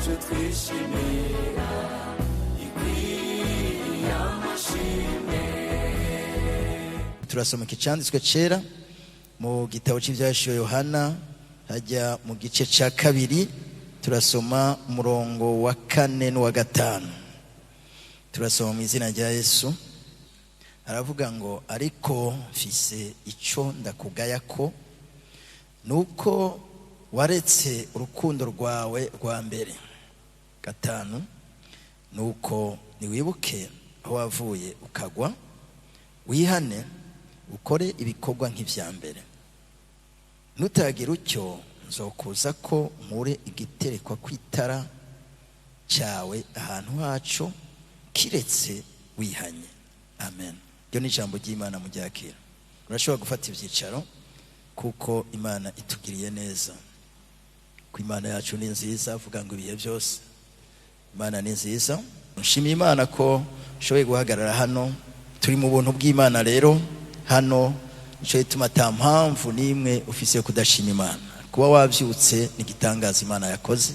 yacu twishimira ikwiye amashimwe. Turasoma icyanditswe cyera mu gitabo cy'Ibyahishuriwe Yohana hajya mu gice cya 2 turasoma umurongo wa 4 n'uwa 5. Turasoma mu izina rya Yesu. Aravuga ngo ariko mfise icyo ndakugaya ko nuko waretse urukundo rwawe rwa mbere. 5 nuko niwibuke aho wavuye ukagwa, wihane ukore ibikorwa nk'ivya mbere. Nutagira utyo nzokuza ko nkure igiterekwa kwitara cyawe ahantu hacu kiretse wihanye. Amen. Iyo ni ijambo ry'Imana muryakira. Urashobora gufata ibyicaro kuko Imana itugiriye neza. Ku Imana yacu ni nziza, avuga ngo ibihe byose Imana ni nziza. Nshimiye Imana ko nshoboye guhagarara hano. Turi mu buntu bw'Imana rero hano nico gituma ata mpamvu nimwe ufise yo kudashima Imana. Kuba wavyutse ni gitangaza Imana yakoze.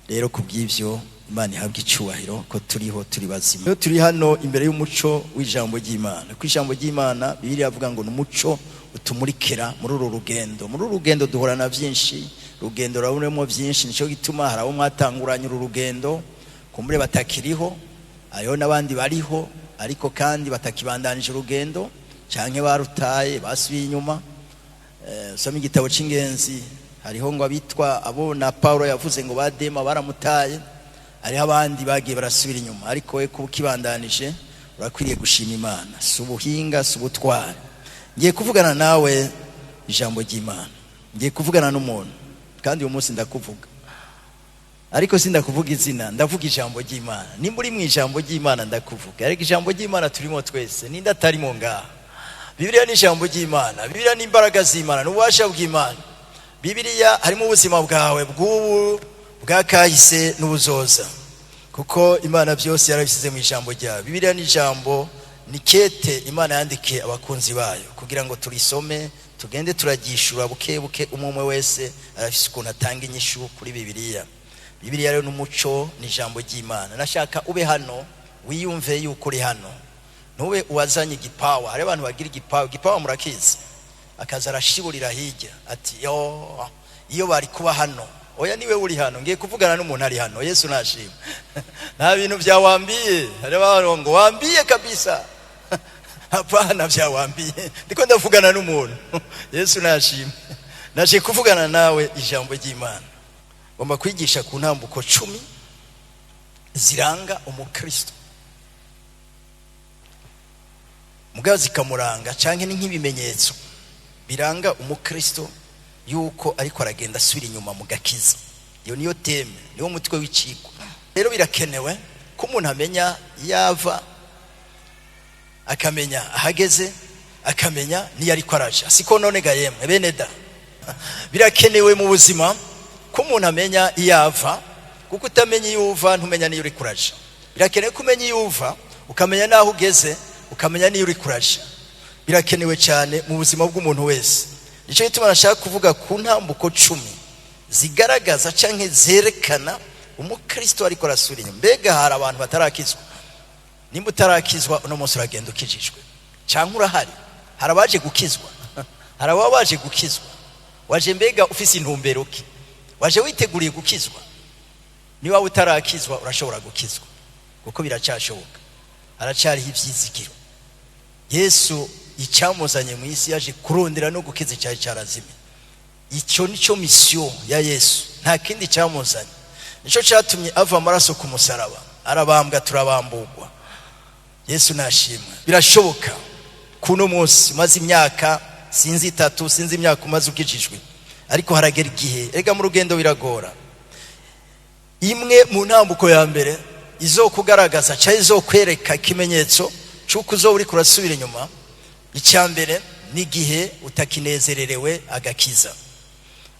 Rero kubw'ivyo Imana ihabwa icubahiro ko turiho turi bazima. Iyo turi hano imbere y'umuco w'ijambo ry'Imana. Ku ijambo ry'Imana Bibiliya avuga ngo n'umuco utumurikira muri uru rugendo. Muri uru rugendo duhorana byinshi, rugendo rurabonemo byinshi, nico gituma hari abo mwatanguranye uru rugendo kumbure batakiriho, hariho n'abandi bariho ariko kandi batakibandanije urugendo canke barutaye basubiye inyuma. Soma igitabo c'ingenzi, hariho ngo abitwa abo na Paulo yavuze ngo badema baramutaye, hariho abandi bagiye barasubira inyuma. Ariko we kukibandanije urakwiriye gushima Imana. Si ubuhinga, si ubutware. Ngiye kuvugana nawe ijambo ry'Imana, ngiye kuvugana n'umuntu kandi uyu munsi ndakuvuga, ariko sindakuvuga izina, ndavuga ijambo ry'Imana. Nimba uri mu ijambo ry'Imana ndakuvuga, ariko ijambo ry'Imana turimo twese, ninda atarimo ngaha. Bibiliya ni ijambo ry'Imana, Bibiliya ni imbaraga z'Imana, n'ububasha bw'Imana. Bibiliya harimo ubuzima bwawe bw'ubu, bwa kahise n'ubuzoza, kuko Imana byose yarabisize mu ijambo ryayo. Bibiliya ni ijambo, ni kete Imana yandikiye abakunzi bayo kugira ngo turisome tugende turagishura buke buke. Umwe wese arafise ukuntu atanga inyishu kuri Bibiliya. Bibiliya rero n'umuco, ni ijambo ry'Imana. Nashaka ube hano wiyumve yuko uri hano, ntube uwazanye igipawa. Hari abantu bagira igipawa murakizi, akaza arashiburira hirya ati yo iyo bari kuba hano. Oya, niwe uri hano. Ngiye kuvugana n'umuntu ari hano. Yesu nashima. Nta bintu byawambiye. Hari abantu ngo wambiye kabisa. Hapana, byawambiye. Ndiko ndavugana n'umuntu. Yesu nashima. Naje kuvugana nawe ijambo ry'Imana. Ngomba kwigisha ku ntambuko 10 ziranga umukristo. Mugabo zikamuranga canke ni nk'ibimenyetso biranga umukristo yuko ariko aragenda asubira inyuma mu gakiza. Iyo niyo teme, niyo mutwe w'iciko. Rero birakenewe ko umuntu amenya yava, akamenya ahageze, akamenya niyo ariko araja. Siko none ga yemwe bene da. Birakenewe mu buzima ko umuntu amenya yava, kuko utamenya yuva ntumenya niyo uri kuraja. Birakenewe kumenya yuva, ukamenya naho ugeze, ukamenya niyo uri kuraja. Birakenewe cyane mu buzima bw'umuntu wese. Nico gituma nashaka kuvuga ku ntambuko 10 zigaragaza canke zerekana umukristo ariko arasubira inyuma. Mbega hari abantu batarakizwa? Nimba utarakizwa uno munsi uragenda ukijijwe canke urahari? Hari abaje gukizwa, hari abaje gukizwa. Waje mbega ufise intumbero ki? Waje witeguriye gukizwa? Niba utarakizwa urashobora gukizwa, kuko biracyashoboka. Haracyariho ivyizigiro. Yesu icyamuzanye mu isi yaje kurondera no gukiza icyaha cyarazimye. Icyo nico mission ya Yesu, nta kindi cyamuzanye. Nico cyatumye ava amaraso ku musaraba, arabambwa turabambugwa. Yesu nashimwe. Birashoboka kuno munsi maze imyaka sinzi 3, sinzi imyaka umaze ukijijwe, ariko haragera igihe ega mu rugendo biragora. Imwe mu ntambuko ya mbere izokugaragaza cyangwa izokwereka ikimenyetso cyuko uzo uri kurasubira inyuma, icyambere ni gihe utakinezererewe agakiza.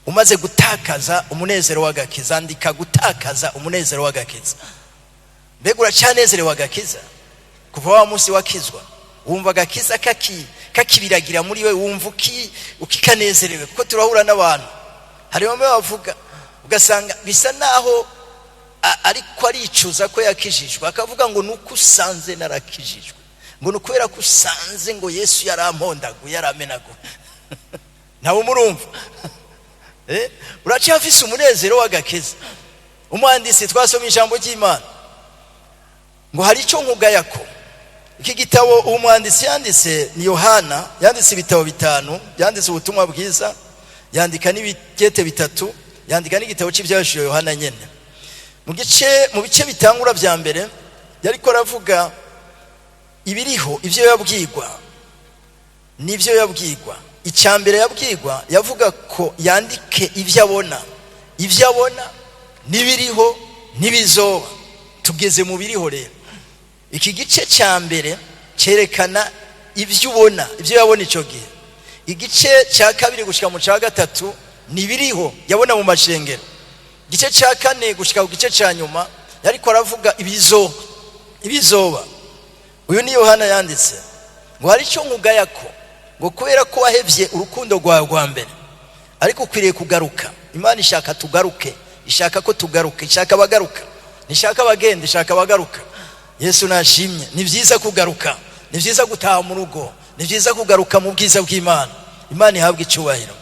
Umaze gutakaza umunezero w'agakiza, andika gutakaza umunezero w'agakiza. Mbega uracyanezerewe agakiza? Kuva wa munsi wakizwa wumva agakiza kakibiragira muri we, wumva ukikanezerewe. Kuko turahura n'abantu hari bamwe bavuga ugasanga bisa naho ariko aricuza ko yakijijwe, akavuga ngo nuko usanze narakijijwe, ngo nukubera ko usanze ngo Yesu yarampondaguye yaramenaguye. Ntawe murumva uracyafise umunezero w'agakiza. Umwanditsi twasomye ijambo ry'Imana ngo hari icyo nkugayako. Iki gitabo umwanditsi yanditse ni Yohana, yanditse ibitabo 5, yanditse ubutumwa bwiza, yandika n'ibigete 3, yandika n'igitabo cy'ibyahishuwe Yohana nyene. Mu bice bitangura bya mbere yariko aravuga ibiriho, ivyo yabwirwa nivyo yabwirwa. Icyambere yabwirwa yavuga ko yandike ivyo abona nibiriho nibizoba. Tugeze mu biriho rero. Iki gice cya mbere cyerekana ivyo ubona, ivyo yabona ico gihe. Igice cya kabiri gushika mu cya gatatu nibiriho yabona mu mashengero. Igice cya kane gushika ku gice cya nyuma yariko aravuga ibizoba. Uyu ni Yohana yanditse ngo hari icyo nkugayako, ngo kubera ko wahevye urukundo rwawe rwa mbere, ariko ukwiriye kugaruka. Imana ishaka tugaruke, ishaka ko tugaruka, ishaka bagaruka, nishaka bagende, ishaka bagaruka. Yesu nashimye. Ni byiza kugaruka, ni byiza gutaha mu rugo, ni byiza kugaruka mu bwiza bw'Imana. Imana ihabwe icyubahiro.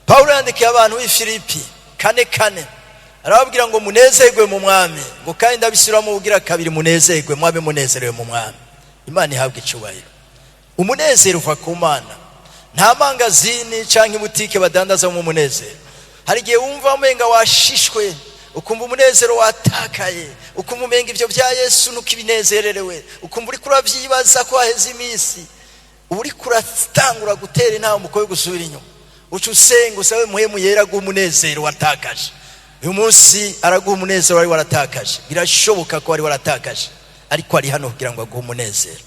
Paulo yandikiye abantu b'i Filipi 4:4 arababwira ngo munezerwe mu mwami, ngo kandi ndabisubiramo ubugira kabiri, munezerwe, mwabe munezerewe mu mwami. Imana ihabwe icyubahiro. Umunezero uva ku Mana. Nta mangazini canke ibutike badandaza mu munezero. Hari gihe wumva umenga washishwe, ukumva umunezero watakaye, ukumva umenga ivyo bya Yesu nuko ibinezererewe, ukumva uri kuravyibaza ko haheze iminsi, uri kuratangura gutera intambwe mukoye gusubira inyuma. Ucu usenga usabe muhemu yera gumunezero watakaje. Uyu munsi araguha umunezero wari waratakaje. Birashoboka ko wari waratakaje, ariko ari hano kugira ngo aguhe umunezero.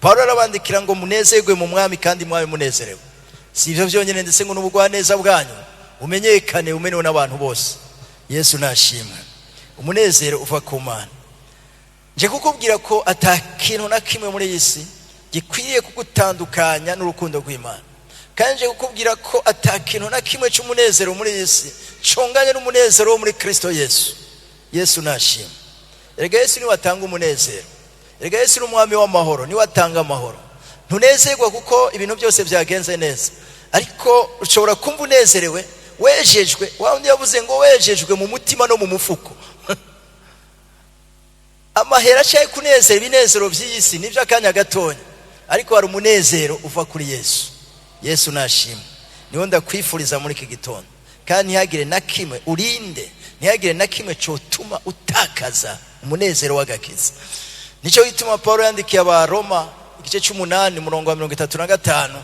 Paulo arabandikira ngo munezerwe mu mwami kandi mwabe munezerewe. Si ivyo byonyene, ndetse ngo n'ubugwaneza bwanyu umenyekane, umenewe n'abantu bose. Yesu nashimwe. Umunezero uva ku Mana. Nje kukubwira ko atakintu na kimwe muri iyi si gikwiriye kugutandukanya n'urukundo rw'Imana. Kandi nje kukubwira ko atakintu na kimwe cy'umunezero muri iyi si conganye n'umunezero wo muri Kristo Yesu. Yesu nashimwe. Erega Yesu ni watanga umunezero. Erega Yesu ni umwami w'amahoro, ni watanga amahoro. Ntunezerwa kuko ibintu byose byagenze neza, ariko ushobora kumva unezerewe wejejwe. Wawundi yavuze ngo wejejwe mu mutima no mu mufuko. Amahera cyaye kunezera ibinezero by'isi nivyo akanya gatonya, ariko hari umunezero uva kuri Yesu. Yesu nashimwe. Niho ndakwifuriza muri iki gitondo, kandi ntihagire na kimwe urinde, ntihagire na kimwe cyotuma utakaza umunezero w'agakiza. Nico gituma Paulo yandikiye Abaroma igice 8 umurongo wa 35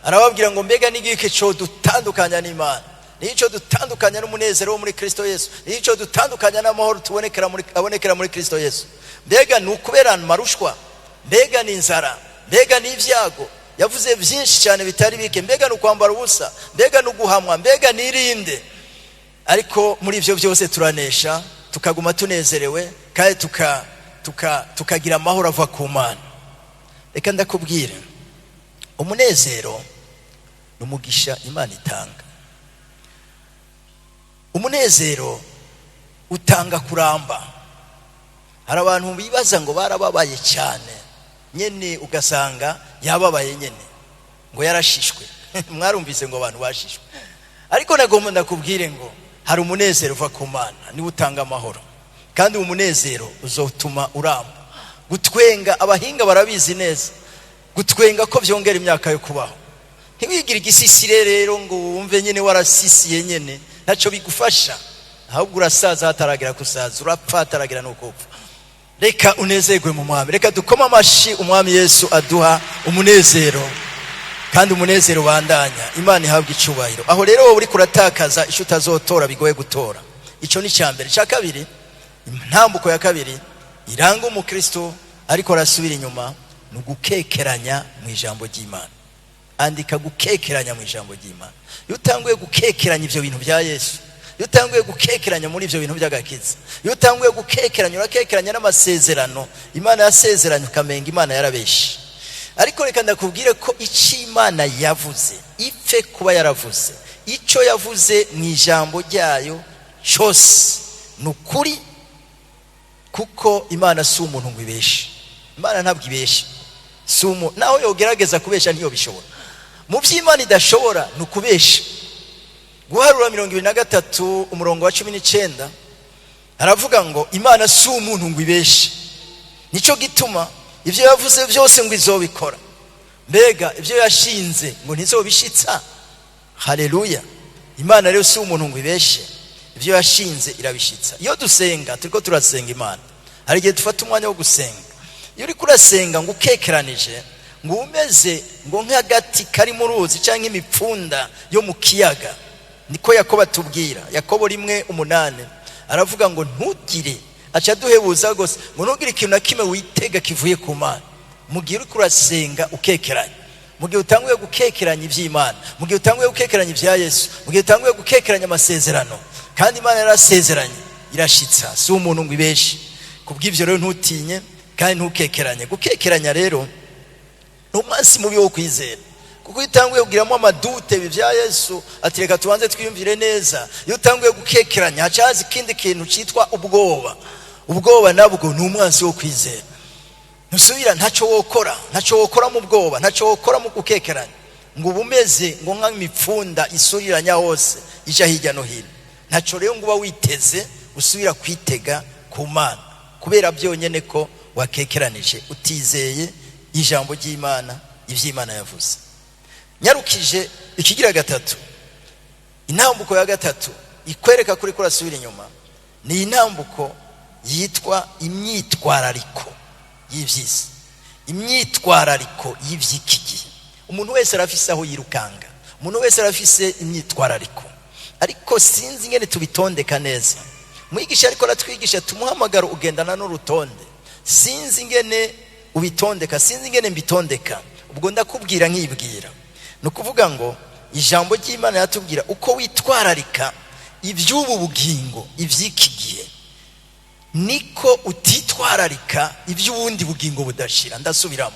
arababwira ngo mbega n'igiki cyo dutandukanya n'Imana, nico dutandukanya n'umunezero wo muri Kristo Yesu, nico dutandukanya n'amahoro abonekera muri Kristo Yesu. Mbega nukubera marushwa, mbega n'inzara, mbega n'ivyago. Yavuze byinshi cyane bitari bike. Mbega nukwambara ubusa, mbega nuguhamwa, mbega nirinde. Ariko muri ivyo byose turanesha, tukaguma tunezerewe, kandi tukagira amahoro ava ku Mana. Reka ndakubwire, umunezero n'umugisha Imana itanga. Umunezero utanga kuramba. Hari abantu bibaza ngo barababaye cyane, nyene ugasanga yababaye nyene, ngo yarashishwe. Mwarumvise ngo abantu bashishwe. Ariko nagomba ndakubwire ngo hari umunezero uva ku Mana, ni utanga amahoro, kandi umunezero uzotuma uramba. Gutwenga, abahinga barabizi neza, gutwenga ko byongera imyaka yo kubaho. Ntiwigira igisisire rero ngo wumve nyene warasisiye nyene, ntaco bigufasha, ahubwo urasaza hataragira kusaza, urapfa hataragira no kupfa. Reka unezerwe mu mwami. Reka dukoma amashi umwami Yesu aduha umunezero, kandi umunezero bandanya. Imana ihabwe icubahiro. Aho rero wowe uri kuratakaza ico utazotora bigoye gutora. Ico ni cyambere. Cya kabiri, intambuko ya kabiri iranga umukristo ariko arasubira inyuma, nugukekeranya mu ijambo ry'Imana. Andika gukekeranya mu ijambo ry'Imana. Iyo utanguye gukekeranya ivyo bintu bya Yesu, iyo utanguye gukekeranya muri ivyo bintu by'agakiza, iyo utanguye gukekeranya, urakekeranya n'amasezerano Imana yasezeranye, ukamenga Imana yarabeshe. Ariko reka ndakubwire ko ici Imana yavuze ipfe kuba yaravuze, ico yavuze mu ijambo ryayo cyose nukuri kuko imana si umuntu ngo ibeshe. Imana ntabwo ibeshe, si umuntu nawe yogerageza kubesha ntiyo bishobora. Mu by'Imana idashobora ni ukubesha. Guharura 23 umurongo wa 19 haravuga ngo imana si umuntu ngo ibeshe. Nico gituma ivyo yavuze byose ngo izobikora. Mbega ivyo yashinze ngo ntizobishitsa. Haleluya. Imana rero si umuntu ngo ibeshe, ivyo yashinze irabishitsa. Iyo dusenga turiko turasenga Imana, hari igihe dufata umwanya wo gusenga. Iyo uri kurasenga ngo ukekeranije, ngo umeze ngo nk'agati kari mu ruzi cyangwa imipfunda yo mu kiyaga, niko Yakobo atubwira. Yakobo 1:8 aravuga ngo ntugire, aca duhebuza gose ngo ntugire ikintu na kimwe witega kivuye ku Mana. Mu gihe uri kurasenga ukekeranya, mu gihe utanguye gukekeranya iby'Imana, mu gihe utanguye gukekeranya ibya Yesu, mu gihe utanguye gukekeranya amasezerano, kandi Imana yarasezeranye irashitsa, si umuntu ngo ibeshe. Kubw'ivyo rero ntutinye kandi ntukekeranye. Gukekeranya rero n'umwansi mubi wo kwizera, kuko utanguye kugiramo amadute ibya Yesu ati reka tubanze twiyumvire neza. Iyo utanguye gukekeranya hacaza ikindi kintu cyitwa ubwoba. Ubwoba nabwo ni umwansi wo kwizera. Nusubira ntacyo wokora mu bwoba, ntacyo wokora mu gukekeranya, ngo ubumeze ngo nk'imipfunda isuriranya hose ija hirya no hino. Ntacyo rero ngo uba witeze usubira kwitega ku Mana, kubera byonyene ko wakekeranije utizeye ijambo ry'Imana, ivy'Imana yavuze. Nyarukije ikigira gatatu, intambuko ya gatatu ikwereka kuri kurasubira inyuma, ni intambuko yitwa imyitwarariko y'ivyisi. Imyitwarariko y'ivyiki gihe. Umuntu wese arafise aho yirukanga, umuntu wese arafise imyitwarariko, ariko sinzi ingene tubitondeka neza. Mwigisha ariko aratwigisha tumuhamagara ugendana n'urutonde. Sinzi ingene ubitondeka, sinzi ingene mbitondeka. Ubwo ndakubwira nkibwira. Nukuvuga ngo ijambo ry'Imana yatubwira uko witwararika iby'ubu bugingo ivyiki gihe, niko utitwararika iby'ubundi bugingo budashira. Ndasubiramo,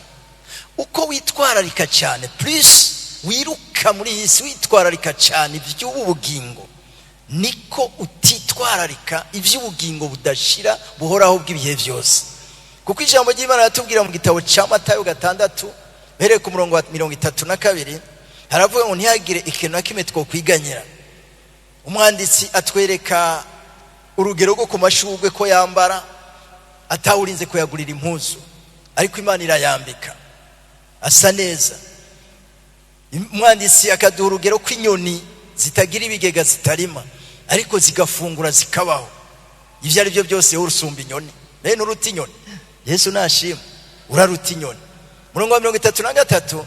uko witwararika cyane, plus wiruka muri iyi si witwararika cyane iby'ubu bugingo, niko utitwararika iby'ubugingo budashira buhoraho bw'ibihe byose. Kuko ijambo ry'Imana yatubwira mu gitabo cya Matayo 6 uhereye ku murongo wa 32 haravuga ngo ntihagire ikintu na kimwe twokwiganyira. Umwanditsi atwereka urugero rwo ku mashugwe ko yambara atawurinze kuyagurira impuzu, ariko Imana irayambika asa neza. Umwanditsi akaduha urugero ko inyoni zitagira ibigega zitarima, ariko zigafungura zikabaho. Ivyo ari byo byose wowe urusumba inyoni, bene uruta inyoni. Yesu nashima uraruta inyoni. Murongo wa 33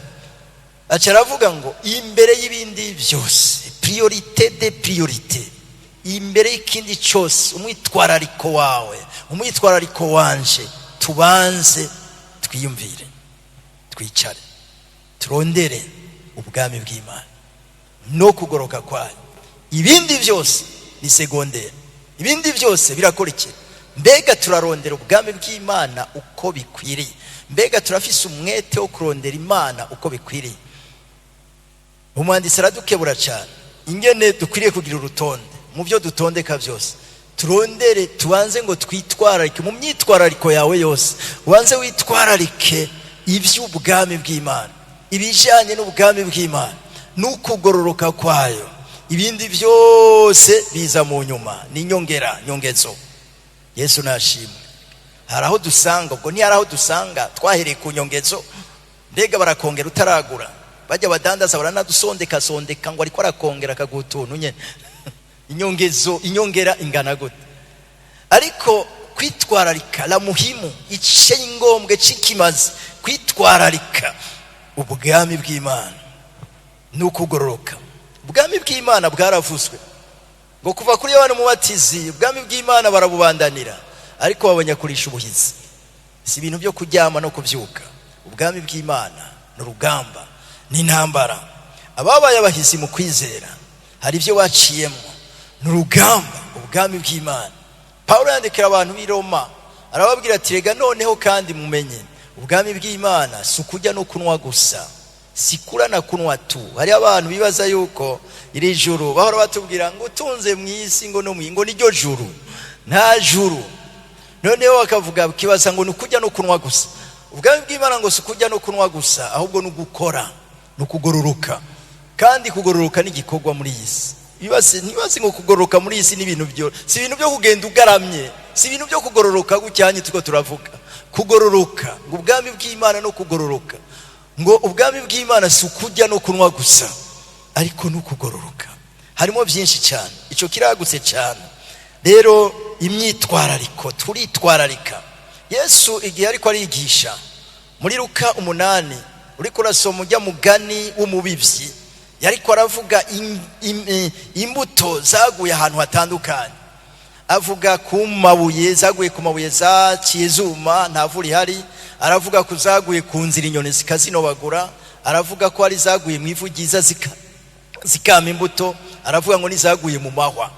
aca aravuga ngo imbere y'ibindi byose, priorité de priorité, imbere y'ikindi cyose, umwitwarariko wawe, umwitwarariko wanje, tubanze twiyumvire, twicare, turondere ubwami bw'Imana no kugoroka kwayo. Ibindi byose ni segondere, ibindi byose birakurikira. Mbega turarondera ubwami bw'Imana uko bikwiriye? Mbega turafise umwete wo kurondera Imana uko bikwiriye? Umwanditsi aradukebura cyane ingene dukwiriye kugira urutonde mu byo dutondeka byose. Turondere, tubanze ngo twitwararike mu myitwarariko yawe yose, ubanze witwararike iby'ubwami bw'Imana, ibijanye n'ubwami bw'Imana n'ukugororoka kwayo. Ibindi byose biza mu nyuma, ni nyongezo. Yesu nashimwe. Haraho dusanga, ubwo ni haraho dusanga twahereye ku nyongezo. Mbega barakongera utaragura, bajya badandaza baranadusondeka ngo ariko arakongera akagutuntu nyene. Inyongera ingana gute? Ariko kwitwararika la muhimu, ice ingombwe cikimazi, kwitwararika ubwami bw'Imana n'ukugororoka. Ubwami bw'Imana bwaravuzwe ngo kuva kuri Yohana Umubatizi, ubwami bw'Imana barabubandanira, ariko babonye kurisha ubuhizi. Si ibintu byo kuryama no kubyuka. Ubwami bw'Imana n'urugamba, n'intambara. Ababaye abahizi mu kwizera hari ibyo waciyemo, n'urugamba. Ubwami bw'Imana, Paulo yandikira abantu b'i Roma arababwira ati rega noneho kandi mumenye ubwami bw'Imana si ukurya no kunwa gusa, si kura na kunwa tu. Hari abantu bibaza yuko iri juru bahora batubwira ngo utunze mu isi ngo no mu ngo niryo juru. Nta juru. noneho bakavuga kibaza ngo nukujya no kunwa gusa. Ubwami bw'Imana ngo sukujya no kunwa gusa, ahubwo nugukora, nukugororoka. Kandi kugororoka ni gikorwa muri yisi. Ntibazi ngo kugororoka muri yisi ni ibintu byo, si ibintu byo kugenda ugaramye, si ibintu byo kugororoka gucyanye tuko turavuga. Kugororoka ngo ubwami bw'Imana no kugororoka, ngo ubwami bw'Imana sukujya no kunwa gusa, ariko nukugororoka. Harimo byinshi cyane, ico kiragutse cyane. Rero imyitwarariko, turitwararika. Yesu igihe ariko arigisha muri Luka 8, uriko urasoma ujya mugani w'umubibyi, yariko aravuga imbuto zaguye ahantu hatandukanye. Avuga ku mabuye, zaguye ku mabuye zaciye izuma ntavuri hari. Aravuga ku zaguye ku nzira inyoni zikazinobagura. Aravuga ko ari zaguye mu ivu ryiza zikama imbuto. Aravuga ngo nizaguye mu mahwa.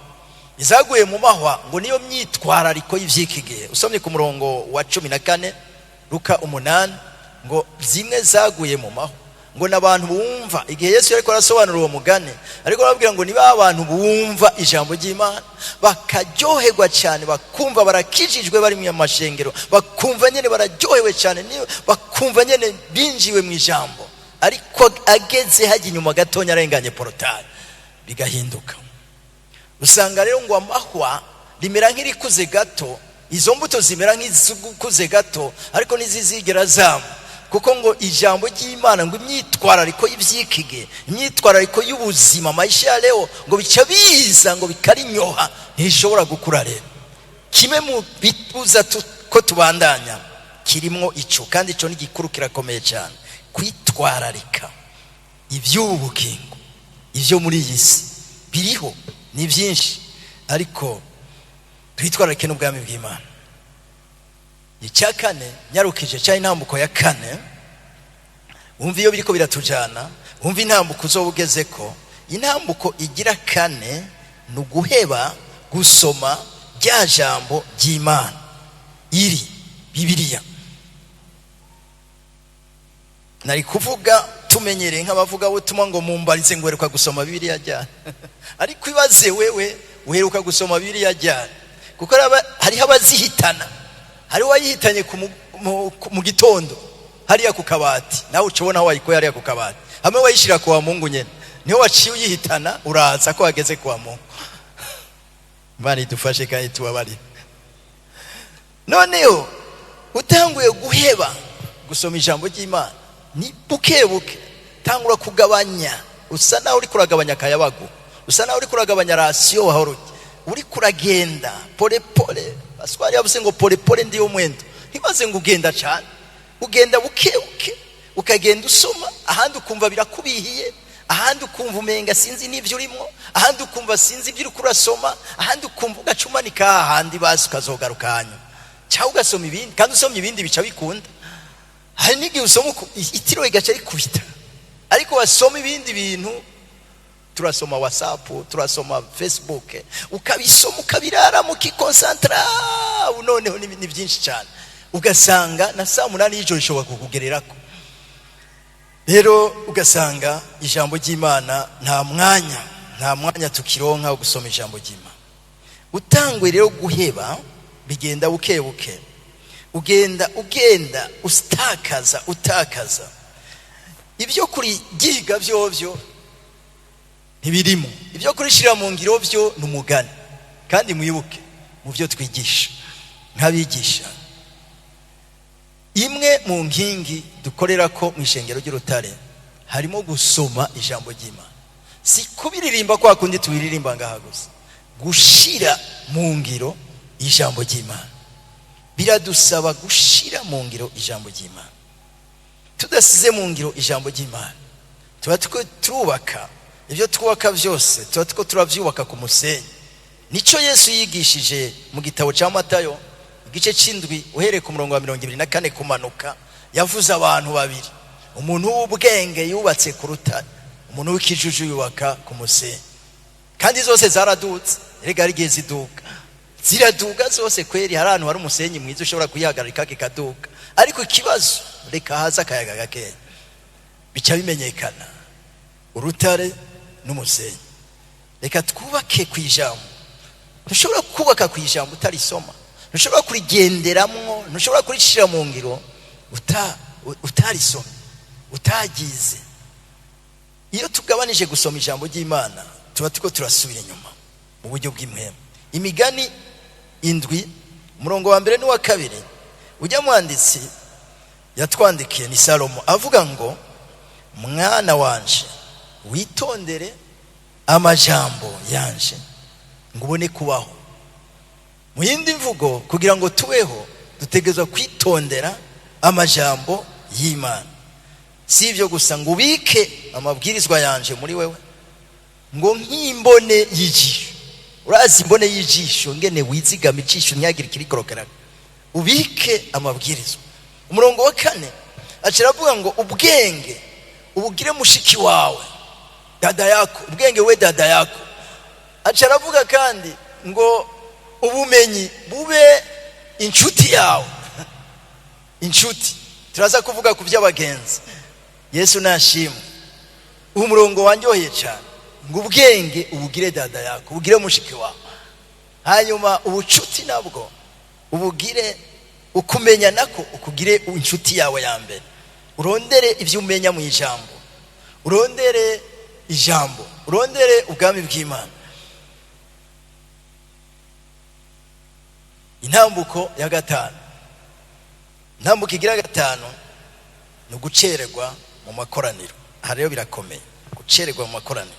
Izaguye mu mahwa ngo niyo myitwarariko y'ivyikigihe. Usomye ku murongo wa 14 Luka 8 ngo zimwe zaguye mu mahwa, ngo nabantu bumva. Igihe Yesu yariko arasobanura uwo mugani, ariko arababwira ngo niba abantu bumva ijambo ry'Imana bakaryoherwa cyane, bakumva barakijijwe bari mu mashengero, bakumva nyene bararyohewe cyane, niyo bakumva nyene binjiwe mu ijambo, ariko ageze haje inyuma gatonya arenganye porotari bigahinduka. Usanga rero ngo amahwa rimera nk'irikuze gato, izo mbuto zimera nk'izikuze gato, ariko nizizigera zama, kuko ngo ijambo ry'Imana ngo imyitwarariko y'ivyikige, imyitwarariko y'ubuzima maisha ya leo ngo bica biza ngo bikarinyoha, ntishobora gukura. Rero kimwe mu bituza ko tubandanya kirimo ico, kandi ico ni gikuru kirakomeye cyane, kwitwararika ivy'ubugingo. Ivyo muri iyi si biriho ni byinshi, ariko twitwararike n'ubwami bw'Imana. Icya kane nyarukije cya intambuko ya kane, wumva iyo biriko biratujana, wumva intambuko uzobugeze ko. Intambuko igira kane nuguheba gusoma rya jambo ry'Imana iri Bibiliya. Nari kuvuga tumenyereye nk'abavuga butumwa ngo mumbarize ngo heruka gusoma Bibiliya ryari. Ariko ibaze wewe uheruka gusoma Bibiliya ryari? Kuko hari abazihitana, hari wayihitanye mu gitondo hariya ku kabati, nawe ucubona wayikoye hariya ku kabati, hamwe wayishira kwa Mungu nyene, niho waciye uyihitana uraza ko wageze kwa Mungu. Bari dufashe kandi tubabari. Noneho utanguye guheba gusoma ijambo ry'Imana, ni bukebuke tangura kugabanya. Usa naho uri kuragabanya akayabagu, usa naho uri kuragabanya rasiyo wahoro, uri kuragenda pole pole. Baswari yavuze ngo pole pole ndiyo mwendo. Ntibaze ngo ugenda cyane, ugenda bukebuke, ukagenda usoma. Ahandi ukumva birakubihiye, ahandi ukumva umenga sinzi n'ibyo urimo, ahandi ukumva sinzi ibyo uri kurasoma, ahandi ukumva ugacumanika, ahandi basi ukazogaruka hanyuma cyangwa ugasoma ibindi, kandi usomye ibindi bica bikunda. Hari n'igihe usoma itiro igaca rikubita, ariko wasoma ibindi bintu, turasoma WhatsApp, turasoma Facebook, ukabisoma ukabirara mukikonsantra, noneho ni byinshi cyane, ugasanga na saa 8 y'ijoro ishobora kukugererako. Rero ugasanga ijambo ry'Imana nta mwanya tukironka wo gusoma ijambo ry'Imana. Utangwe rero guheba bigenda bukebuke, ugenda utakaza ibyo kuri giga byovyo ntibirimo, ibyo kurishira mu ngiro byo numugani. Kandi muyibuke mu byo twigisha nk'abigisha, imwe mu nkingi dukorera ko mu ishengero ry'Urutare harimo gusoma ijambo ry'Imana. Si kubiririmba kwa kundi tubiririmba ngaha gusa, gushira mu ngiro ijambo ry'Imana. Biradusaba gushira mu ngiro ijambo ry'Imana. Tudasize mu ngiro ijambo ry'Imana, tuba turubaka ibyo twubaka byose, tuba turavyubaka ku musenyi. Nico Yesu yigishije mu gitabo cya Matayo igice c'indwi uhereye ku murongo wa 24 kumanuka. Yavuze abantu babiri, umuntu w'ubwenge yubatse ku rutare, umuntu w'ikijuju yubaka ku musenyi. Kandi zose zaradutse, erega ari gihe ziduka, ziraduga zose kweri. Hari ahantu hari umusenyi mwiza ushobora kuyihagarika kikaduka, ariko ikibazo reka haza akayaga gake bica bimenyekana, urutare n'umusenyi. Reka twubake ku ijambo. Ntushobora kubaka ku ijambo utarisoma, ntushobora kurigenderamwo, ntushobora kurishira mu ngiro utarisomye, utagize. Iyo tugabanije gusoma ijambo ry'Imana tuba tuko turasubira inyuma mu buryo bw'imwema. Imigani 7 umurongo wa 1 n'uwa 2 ujya mwanditsi yatwandikiye ni Salomo avuga ngo mwana wanje witondere amajambo yanje ngo ubone kubaho. Mu yindi mvugo kugira ngo tubeho dutegerezwa kwitondera amajambo y'Imana. Si ibyo gusa ngo ubike amabwirizwa yanje muri wewe ngo nk'imbone y'ijisho. Urazi imbone y'ijisho ngene wizigama ijisho ntiyagire ikirikorokera. Ubike amabwirizwa. Umurongo wa 4 aciravuga ngo ubwenge ubugire mushiki wawe dada yako, ubwenge we dada yako. Aciravuga kandi ngo ubumenyi bube inshuti yawe. Inshuti turaza kuvuga ku by'abagenzi. Yesu nashimwe. Umurongo wanyoheye cyane ngo ubwenge ubugire dada yako, ubugire mushiki wawe. Hanyuma ubucuti nabwo ubugire ukumenya nako ukugire inshuti yawe ya mbere. Urondere ivyo umenya mu ijambo, urondere ijambo, urondere ubwami bw'Imana. Intambuko ya 5, intambuko igira 5 no gucererwa mu makoraniro. Hariyo birakomeye gucererwa mu makoraniro.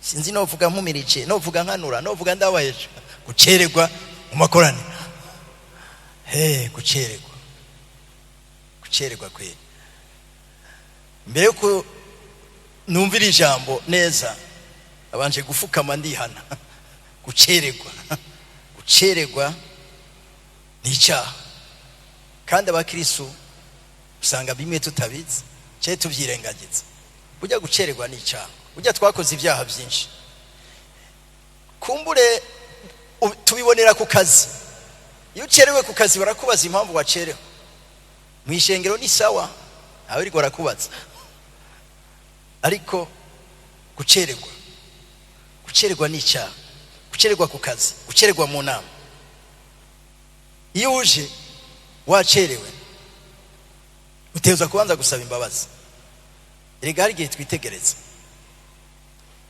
Sinzi no vuga mpumirije, no vuga nkanura, no vuga ndabayeje. Gucererwa mu makoraniro. Gucererwa. Gucererwa kweli. Mbere ko numvira ijambo neza abanje gufukama ndihana. Gucererwa. Gucererwa ni icyaha. Kandi abakristo usanga bimwe tutabizi, cye tuvyirengagiza. Ujya gucererwa ni icyaha. Ujya twakoze ibyaha byinshi. Kumbure tubibonera ku kazi. Iyo ucerewe ku kazi barakubaza impamvu wacerewe. Mu ishengero ni sawa, aho iri barakubaza. Ariko gucererwa. Gucererwa ni icyaha. Gucererwa ku kazi, gucererwa mu nama. Iyo uje wacerewe uteza kubanza gusaba imbabazi. Erega hari igihe twitegereza.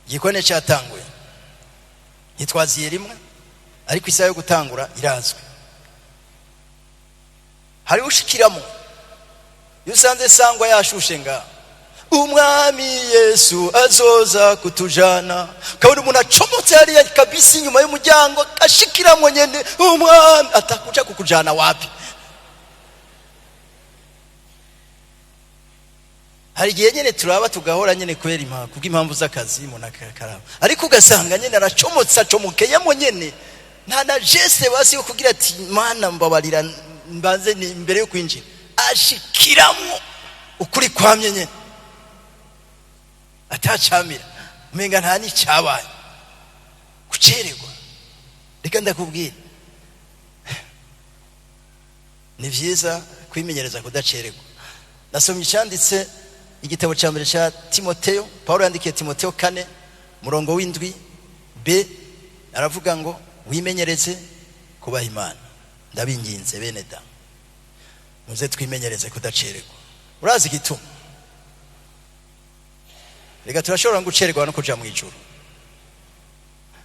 Igikone cyatanguye hitwaziye rimwe, ariko isaha yo gutangura irazwe. Hari ushikiramo yusanze sangwa yashushe nga umwami Yesu azoza kutujana, kabone umuntu acomotse hariya kabisi nyuma y'umuryango ashikiramo nyene umwami atakuja kukujana wapi. Hari igihe nyene turaba tugahora nyene kwera impamvu kubw'impamvu z'akazi umuntu akakaraba, ariko ugasanga nyene aracomotse acomokeyemo nyene nta na geste basi yo kugira ati mana mbabarira mbanze ni imbere yo kwinjira. Ashikiramo ukuri kwamye nyene atacamira umenga nta ni cyabaye. Gucererwa reka ndakubwira ni vyiza kwimenyereza kudacererwa. Nasomye cyanditse igitabo cya mbere cya Timoteyo. Paulo yandikiye Timoteyo 4 murongo w'7 B aravuga ngo wimenyereze kubaha Imana. Ndabinginze bene da muze twimenyereze kudacererwa. Urazi gituma? Rega turashobora gucererwa no kuja mu ijuru.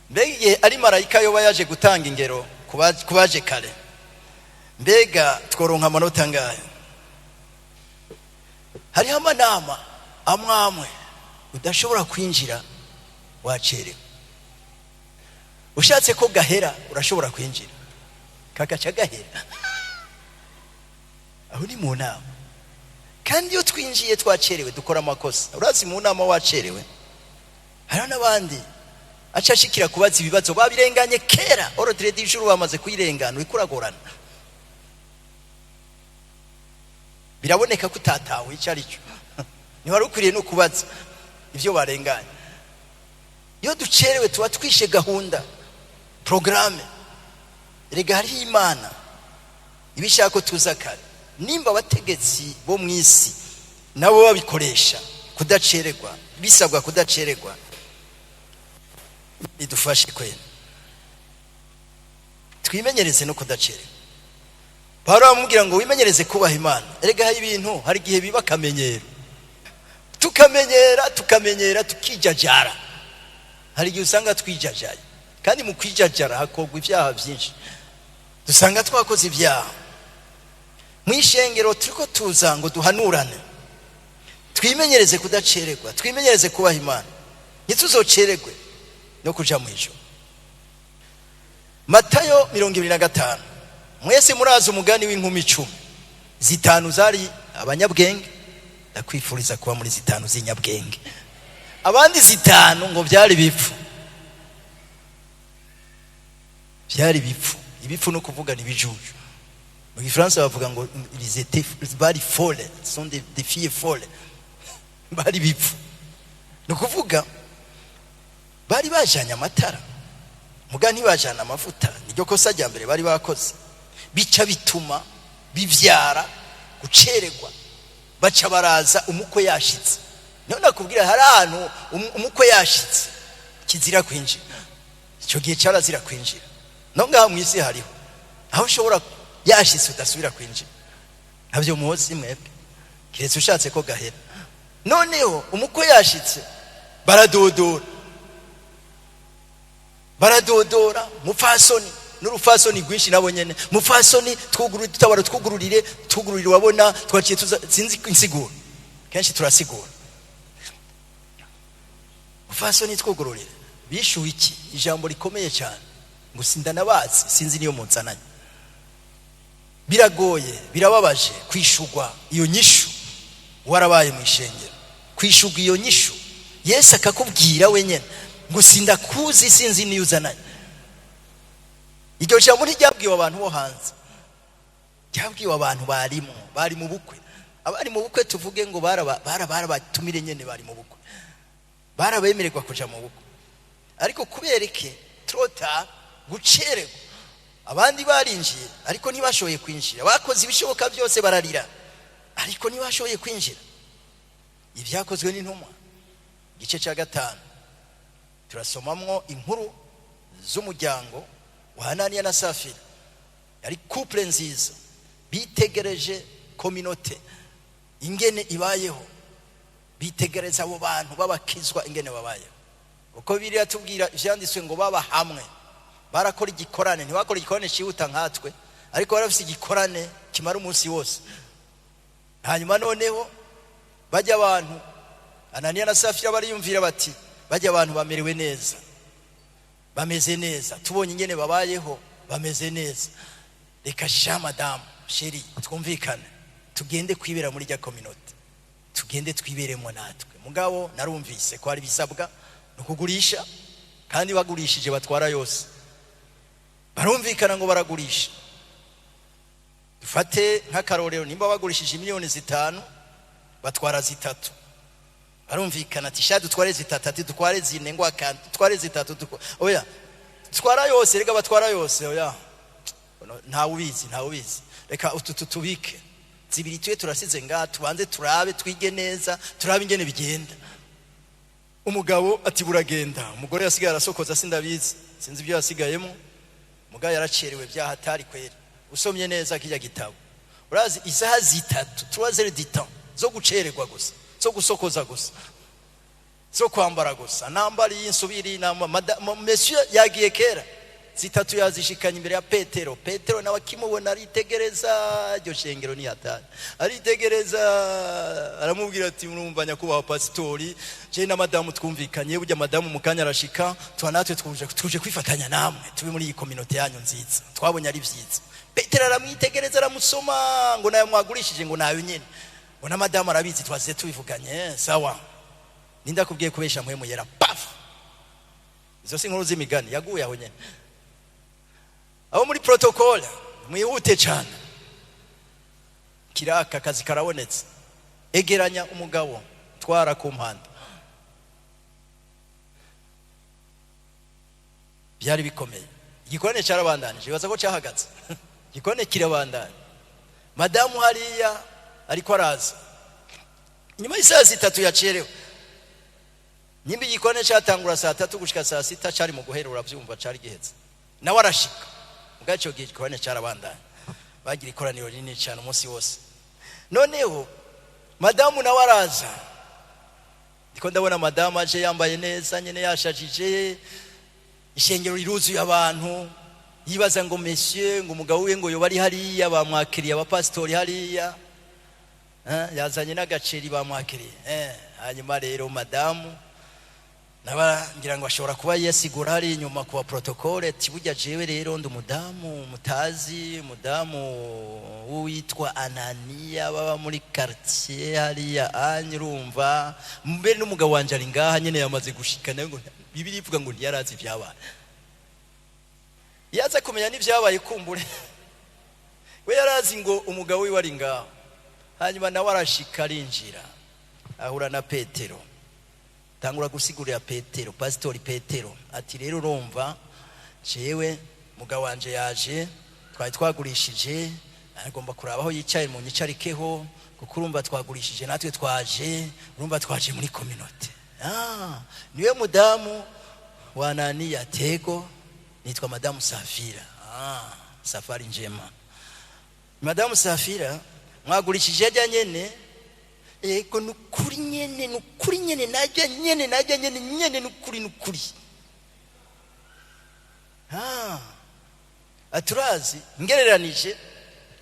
Mbega ari marayika yoba yaje gutanga ingero kubaje kare, mbega tworonka amanota ngahe? Hariho amanama amwamwe udashobora kwinjira wacerewe. Ushatse ko gahera urashobora kwinjira kagaca gahera. Aho ni mu nama. Kandi iyo twinjiye twacerewe dukora amakosa. Urazi mu nama wacerewe hariho n'abandi acashikira kubaza ibibazo babirenganye kera, ordre du jour bamaze kuyirengana ikuragorana. Biraboneka ko utatawe icari cyo. Ni wari ukwiriye no kubaza ivyo barenganye. Iyo ducerewe tuba twishe gahunda, programme. Erega hari Imana ibishaka tuza kare. Nimba abategetsi bo mwisi nabo babikoresha kudacererwa, bisabwa kudacererwa, idufashe kwene. twimenyereze no kudacererwa. Pawulo amubwira ngo wimenyereze kubaha Imana. Erega hari ibintu hari gihe biba kamenyero, tukamenyera tukijajara. Hari igihe usanga twijajaye, kandi mu kwijajara hakorwa ibyaha byinshi. Dusanga twakoze ibyaha mu ishengero, turiko tuza ngo duhanurane. Twimenyereze kudacererwa, twimenyereze kubaha Imana, ntituzocererwe no kuja mu ijuru. Matayo 25. Mwese murazi umugani w'inkumi 10. Zitanu zari abanyabwenge, ndakwifuriza kuba muri zitanu z'inyabwenge. Abandi zitanu ngo byari bipfu. Byari bipfu. Ibipfu no kuvuga ni bijuju. Mu Gifaransa bavuga ngo ils étaient bari folles, sont des filles folles. Bari bipfu. No kuvuga bari bajanye amatara, muga ntibajana amavuta. Niryo kosa rya mbere bari bakoze, bica bituma bivyara gucererwa. Baca baraza umukwe yashitse. None nakubwira hari ahantu umukwe yashitse kizira kwinjira, icyo gihe cyarazira kwinjira. No ngaha mu isi hariho aho ushobora yashitse udasubira kwinjira, nabyo muhozi mwebwe kiretse ushatse ko gahera. Noneho umukwe yashitse baradodora mufasoni n'urufasoni rwinshi nabo nyene. Mufasoni twugururire tutabara twugururire wabona twaciye sinzi insiguro, kenshi turasigura. Mufasoni twugururire bishuye iki? Ijambo rikomeye cyane ngo sindanabazi, sinzi niyo munzananye. Biragoye, birababaje kwishugwa iyo nyishu warabaye mu ishengero, kwishugwa iyo nyishu Yesu akakubwira wenyene ngo sindakuzi, sinzi niyo uzananye. Iryo jambo ntiryabwiwe abantu bo hanze, ryabwiwe abantu bari mu bukwe. Abari mu bukwe tuvuge ngo barabatumire nyene, bari mu bukwe, barabemererwa kuja mu bukwe. Ariko kubereke trota gucererwa, abandi barinjiye ariko ntibashoboye kwinjira. Bakoze ibishoboka byose bararira ariko ntibashoboye kwinjira. Ibyakozwe n'intumwa igice cya 5 turasomamwo inkuru z'umuryango wa Hananiya na Safira. Yari couple nziza, bitegereje communauté ingene ibayeho, bitegereza abo bantu babakizwa ingene babayeho. Uko biri yatubwira ivyanditswe ngo baba hamwe, barakora igikorane. Ntibakora igikorane cihuta nkatwe, ariko barafise igikorane kimara umunsi wose. Hanyuma noneho bajya abantu, Ananiya na Safira bariyumvira bati bajya abantu bamerewe neza, bameze neza, tubonye ingene babayeho bameze neza, reka sha madame chérie twumvikane tugende kwibera muri rya communauté, tugende twiberemo natwe. Mugabo narumvise ko ari bisabwa no kugurisha, kandi bagurishije batwara yose. Barumvikana ngo baragurisha. Dufate nk'akarorero, nimba bagurishije miliyoni 5 batwara 3. Barumvikana ati sha dutware 3, ati dutware 4 ngo akandi dutware 3. Oya twara yose, rega batwara yose. Oya nta ubizi reka ututubike zibiri tuye turasize nga tubanze turabe twige neza, turabe ingene bigenda. Umugabo ati buragenda. Umugore yasigaye arasokoza sindabizi, sinzi ibyo yasigayemo. Mugabo yaracerewe byahatari kwera. Usomye neza kijya gitabo urazi isaha 3 3 du temps zo gucererwa gusa, zo gusokoza gusa, zo kwambara gusa. Nambari yinsubiri na monsieur yagiye kera 3 yazishikanye imbere ya Petero. Petero nawe akimubona aritegereza, iryo shengero ni hatari, aritegereza aramubwira ati murumva nyakubaho pastori, je na madamu twumvikanye, burya madamu mukanya arashika, twanatwe tuje kwifatanya namwe tube muri iyi communauté yanyu nziza, twabonye ari vyiza. Petero aramwitegereza aramusoma ngo nayo mwagurishije ngo nayo nyene, ngo na madamu arabizi twaze tubivuganye. Sawa, ninda kubwiye kubesha mwe muyera paf. Izo si nkuru z'imigani yaguye aho nyene. Abo muri protocole mwihute cyane, kiraka kazi karabonetse, egeranya umugabo twara ku mpanda. Byari bikomeye. Igikorane cyarabandanije, bibaza ko cyahagaze. Igikorane kirabandanya. Madamu hariya ariko araza nyuma y'isaha 3 yacerewe. Nyimbi igikorane cyatangura saa 3 gushika saa 6 cyari mu guherura byumva cyari gihetse. Nawe arashika ubwaco gikorane carabandanye bagira ikoraniro rinini cyane umunsi wose. Noneho madamu nawe araza, ndiko ndabona madamu aje yambaye neza nyene yashajije, ishengero riruzuye abantu, yibaza ngo monsieur ngo umugabo we ngo yoba ari hariya bamwakiriye abapastori hariya, yazanye n'agaceri bamwakiriye. Hanyuma rero madamu nabangira ngo ashobora kuba yasigura hari inyuma kuba protocole ati burya jewe rero ndi umudamu mutazi, umudamu witwa Anania baba muri quartier hariya anyurumva, mbere n'umugabo wanje ari ngaha nyene yamaze gushika, nayo ngo Bibiri ivuga ngo ntiyarazi ibyabaye. Yaza kumenya n'ibyabaye kumbure we yarazi ngo umugabo we wari ngaho. Hanyuma nawe arashika arinjira ahura na Petero, tangura gusigurira Petero, pastori Petero ati rero urumva jewe mugabo wanje yaje, twari twagurishije, agomba kurabaho yicaye mu nyicarikeho kuko urumva twagurishije natwe twaje, urumva twaje muri community. Niwe mudamu wa Anania Tego, nitwa madamu Safira. Safari njema. Madamu Safira mwagurishije ajya nyene, ego nukuri nyene najya nyene nukuri. Aturazi ngereranije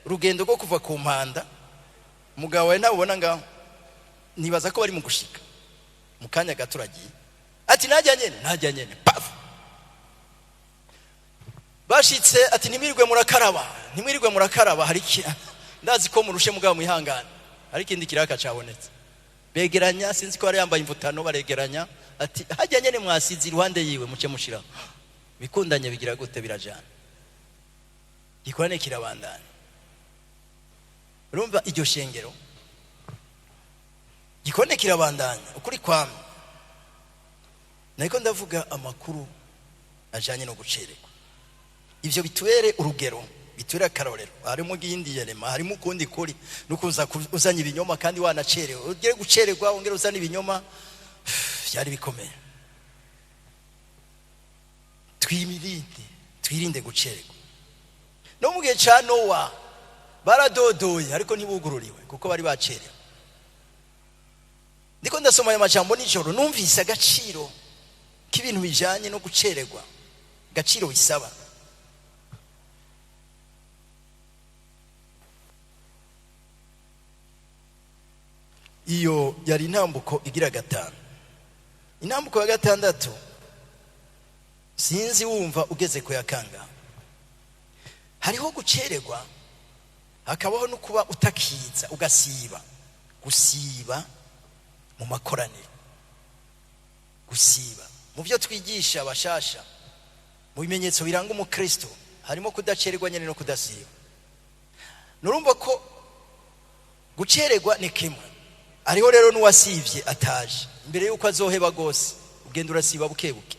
urugendo rwo kuva ku mpanda, umugabo wawe nabona ngaho nibaza ko bari mu gushika mu kanya gaturagiye ati najya nyene paf bashitse ati nimirirwe murakaraba hari ndazi ko murushe mugabo mwihangana hari kindi kiraka cabonetse. Begeranya sinzi ko ari yambaye imvutano, baregeranya ati hajya nyene mwasize iruhande yiwe muce mushira bikundanye bigira gute birajana. Gikorane kirabandana. Urumva iryo shengero gikorane kirabandanya ukuri kwame. Niko ndavuga amakuru ajanye no gucererwa. Ivyo bitwere urugero, bitwere akarorero. Harimo gihindi yarema, harimo kundi kuri nukuza uzanye ibinyoma kandi wanacerewe. Ugire gucererwa ongera uzanye ibinyoma byari bikomeye. Twirinde gucererwa. No mugihe ca Nowa baradodoye ariko ntibugururiwe kuko bari bacerewe. Ndiko ndasoma aya majambo nijoro numvise agaciro k'ibintu bijanye no gucererwa, gaciro bisaba. Iyo yari intambuko igira gatanu. Intambuko ya gatandatu sinzi wumva ugeze ku yakanga. Hariho gucererwa, hakabaho no kuba utakiza ugasiba. Gusiba mu makoraniro, gusiba mu byo twigisha abashasha, mu bimenyetso biranga umukristo harimo kudacererwa nyene no kudasiba. Nurumva ko gucererwa ni kimwe. Ariho rero nuwasivye ataje imbere yuko azoheba gose, ugenda urasiba bukebuke.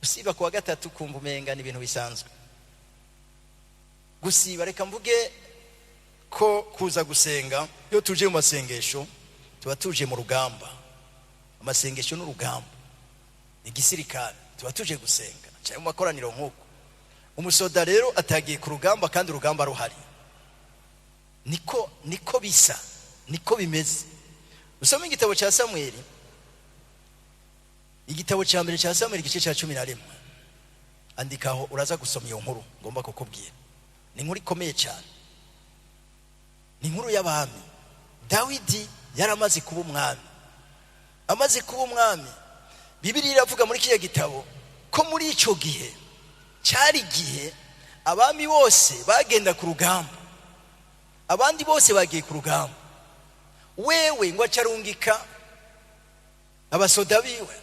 Usiba kwa gatatu kumva umenga ni ibintu bisanzwe. Gusiba reka mvuge ko kuza gusenga, iyo tuje mu masengesho tuba tuje mu rugamba. Amasengesho n'urugamba ni gisirikare, tuba tuje gusenga cyangwa mu makoraniro nk'uko. Umusoda rero atagiye ku rugamba kandi urugamba ruhari. Niko bisa, niko bimeze. Usome igitabo cya Samueli, igitabo cya mbere cya Samueli igice cya 11. Andikaho uraza gusoma iyo nkuru ngomba kukubwira. Ni inkuru ikomeye cyane. Ni inkuru y'abami. Dawidi yaramaze kuba umwami. Amaze kuba umwami, Bibiliya iravuga muri kiya gitabo ko muri ico gihe cyari gihe abami bose bagenda ku rugamba, abandi bose bagiye ku rugamba. Wewe ngo acarungika abasoda biwe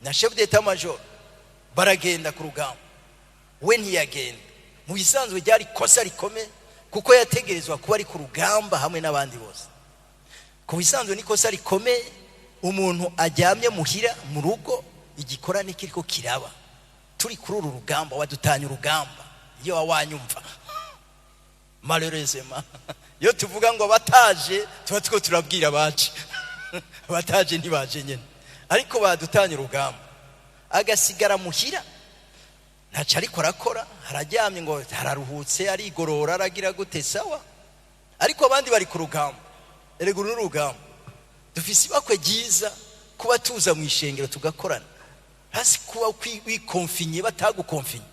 na chef d'état major baragenda ku rugamba, we ntiyagenda. Mu bisanzwe ryari kosa rikome kuko yategerezwa kuba ari ku rugamba hamwe n'abandi bose. Ku bisanzwe ni kosa rikome umuntu ajyamye muhira mu rugo igikorane kiriko kiraba, turi kuri uru rugamba wadutanye urugamba. Iyo wanyumva malheureusement yo tuvuga ngo bataje tuba two turabwira baje bataje ntibaje nyene, ariko badutanye urugamba agasigara muhira ntaco ariko arakora, hararyamye ngo hararuhutse, arigorora, aragira gute, sawa. Ariko abandi bari ku rugamba. Erega uru n'urugamba. Dufise ibakwe ryiza kuba tuza mu ishengero tugakorana, hasi kuba wikonfinye batagukonfinye.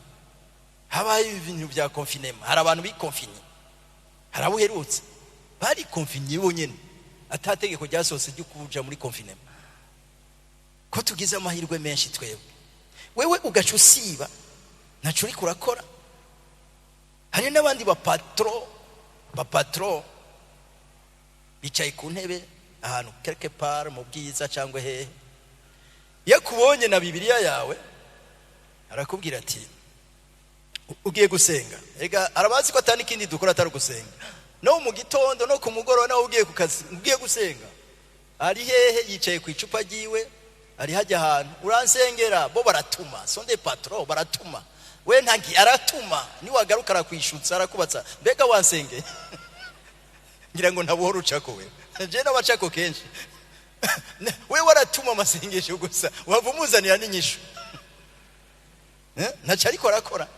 Habaye ibintu bya confinement, hari abantu bikonfinye, hari abuherutse bari konfinye bonyene atategeko ryasose ryo kuja muri confinement. Ko tugize amahirwe menshi twebwe, wewe ugaca usiba ntaco uriko urakora. Hari n'abandi bapatro bicaye ku ntebe ahantu quelque part mu bwiza cyangwa hehe, yakubonye na Bibiliya yawe arakubwira ati ugiye gusenga. Ega arabazi ko atani kindi dukora atari gusenga. No mu gitondo no ku mugoroba nawe ugiye ku kazi, ugiye gusenga. Ari hehe yicaye ku icupa giwe, ari hajya ahantu uransengera, bo baratuma sonde patron baratuma, we ntangi aratuma, ni wagaruka arakwishutsa arakubatsa mbega wansenge. Ngira ngo ntabuhoro ucako we, je n'abacako kenshi. We waratuma amasengesho gusa, wavumuzanira n'inyishu. Ntaco ariko arakora,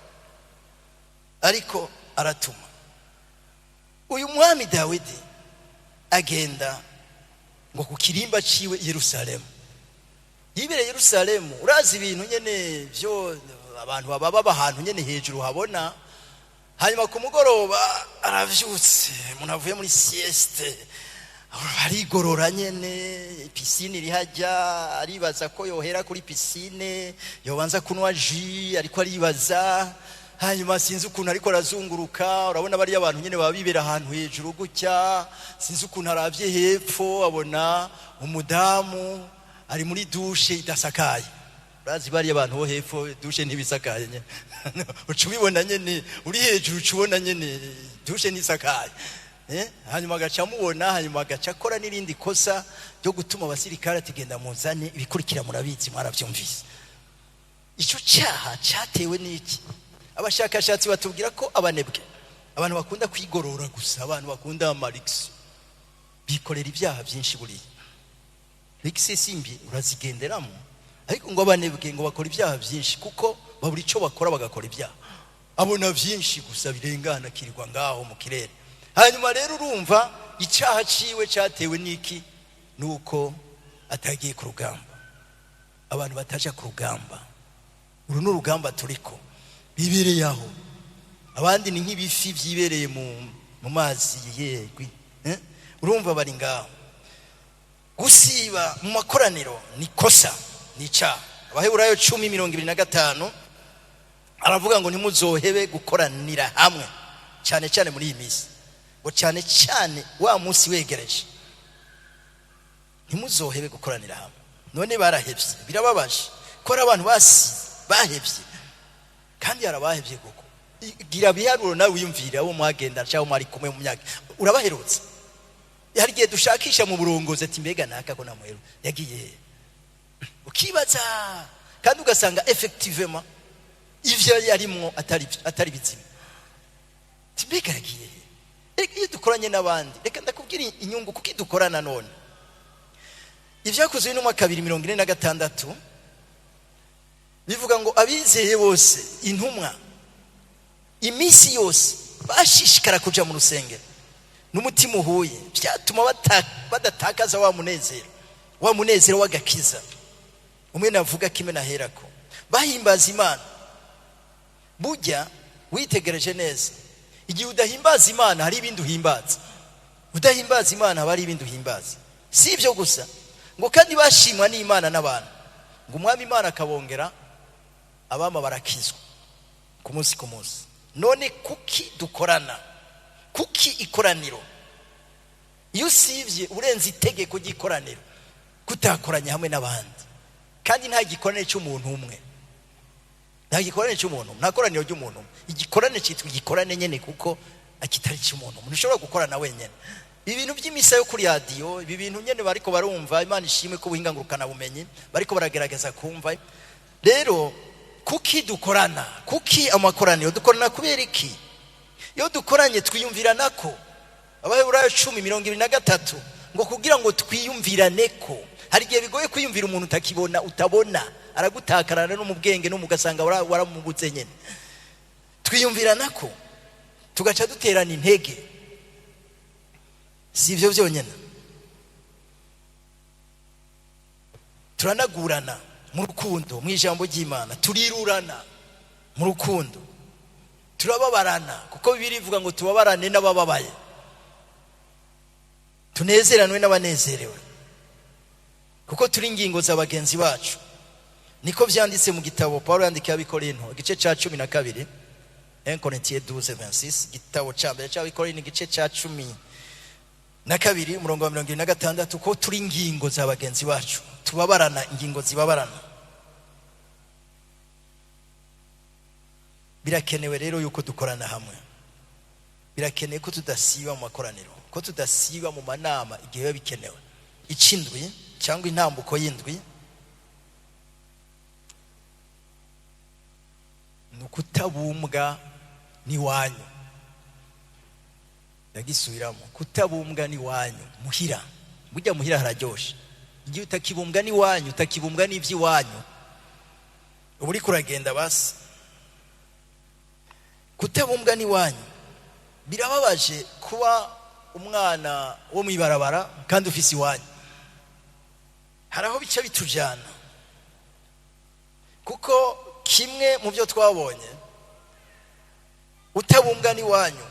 ariko aratuma. Uyu mwami Dawidi agenda ngo ku kirimba ciwe Yerusalemu. Yibere Yerusalemu, urazi ibintu nyene byo abantu baba ahantu nyene hejuru habona. Hanyuma ku mugoroba aravyutse, umuntu avuye muri sieste, arigorora nyene, piscine iri hajya, aribaza ko yohera kuri piscine, yobanza kunwa jus, ariko aribaza. Hanyuma sinzi ukuntu ariko arazunguruka, urabona bari abantu nyene babibera ahantu hejuru gutya, sinzi ukuntu aravye hepfo abona umudamu ari muri douche idasakaye. Urazi bari abantu bo hepfo douche ntibisakaye nyene. Ucubibona nyene uri hejuru, ucubona nyene douche nisakaye. Hanyuma agaca mubona, hanyuma agaca akora n'irindi kosa ryo gutuma abasirikare atigenda muzane ibikurikira, murabizi mwaravyumvise. Ico cyaha cyatewe n'iki? Abashakashatsi batubwira ko abanebwe, abantu bakunda kwigorora gusa, abantu bakunda amarix, bikorera ibyaha byinshi buriya. Rix simbi urazigenderamo, ariko ngo abanebwe ngo bakora ibyaha byinshi kuko baburi ico bakora bagakora ibyaha. Abona byinshi gusa birengana kirirwa ngaho mu kirere. Hanyuma rero urumva icyaha ciwe cyatewe n'iki? Nuko atagiye ku rugamba. Abantu bataja ku rugamba, uru n'urugamba turiko bibereye aho. Abandi ni nk'ibifi byibereye mu mazi yegwi. Urumva bari ngaho. Gusiba mu makoraniro ni kosa, ni icyaha. Abaheburayo 10:25 aravuga ngo ntimuzohebe gukoranira hamwe, cyane cyane muri iyi minsi, ngo cyane cyane wa munsi wegereje, ntimuzohebe gukoranira hamwe. None barahebye, birababaje ko ari abantu bahebye, kandi yarabahebye koko. Gira biharuro nawe wiyumvira abo mwagenda cyangwa mwari kumwe mu myaka, urabaherutse. Hari gihe dushakisha mu burongozi ati mbega naka ko namuhero yagiye, ukibaza kandi ugasanga effectivement ivyo yarimwo atari bizima. Mbega yagiye. Iyo dukoranye n'abandi, reka ndakubwira inyungu kuko dukorana none. Ivyakozwe n'umwaka 2046 bivuga ngo abizeye bose, intumwa, imisi yose bashishikara kuja mu rusengero n'umutima uhuye, byatuma badatakaza wa munezero w'agakiza. Umwe navuga kimwe naherako bahimbaza Imana. Burya witegereje neza, igihe udahimbaza Imana hari ibindi uhimbaza, udahimbaza Imana hari ibindi uhimbaza. Si ibyo gusa, ngo kandi bashimwa n'Imana n'abantu, ngo umwami Imana akabongera abama barakizwa ku munsi ku munsi. None kuki dukorana? Kuki ikoraniro? Iyo usivye urenze itegeko ry'ikoraniro, kutakoranya hamwe n'abandi, kandi nta gikorane cy'umuntu umwe, nta gikorane cy'umuntu, nta koraniro ry'umuntu. Igikorane cyitwa igikorane nyene kuko akitari cy'umuntu. Umuntu ushobora gukorana wenyene. Ibintu by'imisa yo kuri radio, ibi bintu nyene bariko barumva, Imana ishimwe ko buhingangurukana bumenyi bariko baragerageza kumva. Rero kuki dukorana? Kuki amakoraniro dukorana kubera iki? Iyo dukoranye twiyumviranako. Abaheburayo 10:23 ngo kugira ngo twiyumviraneko. Hari gihe bigoye kwiyumvira umuntu utakibona, utabona, aragutakarana no mu bwenge no mugasanga waramubutse nyene. Twiyumvirana ko tugaca duterana intege. Si ivyo vyonyene, turanagurana mu rukundo mu ijambo ry'Imana, turirurana mu rukundo, turababarana kuko Bibiliya ivuga ngo tubabarane n'abababaye, tunezeranwe n'abanezerewe kuko turi ingingo za bagenzi bacu. Niko vyanditse mu gitabo Paulo yandikiye abikorinto igice ca 12, 1 Corinthiens 12:26, gitabo ca mbere c'abikorinto igice ca 12 umurongo wa 26, ko turi ingingo za bagenzi bacu, tubabarana ingingo zibabarana. Birakenewe rero yuko dukorana hamwe, birakenewe ko tudasiba mu makoraniro, ko tudasiba mu manama igihe biba bikenewe. Icindwi cyangwa intambuko y'indwi nukutabumbwa ni wanyu. Ndagisubiramo, kutabumbwa ni wanyu muhira. Burya muhira hararyoshe. Igihe utakibumbwa ni wanyu, utakibumbwa n'ivy'iwanyu, uburi kuragenda basi. Kutabumbwa ni wanyu. Birababaje kuba umwana wo mwibarabara kandi ufise iwanyu. Haraho bica bitujana, kuko kimwe mu byo twabonye, utabumbwa ni wanyu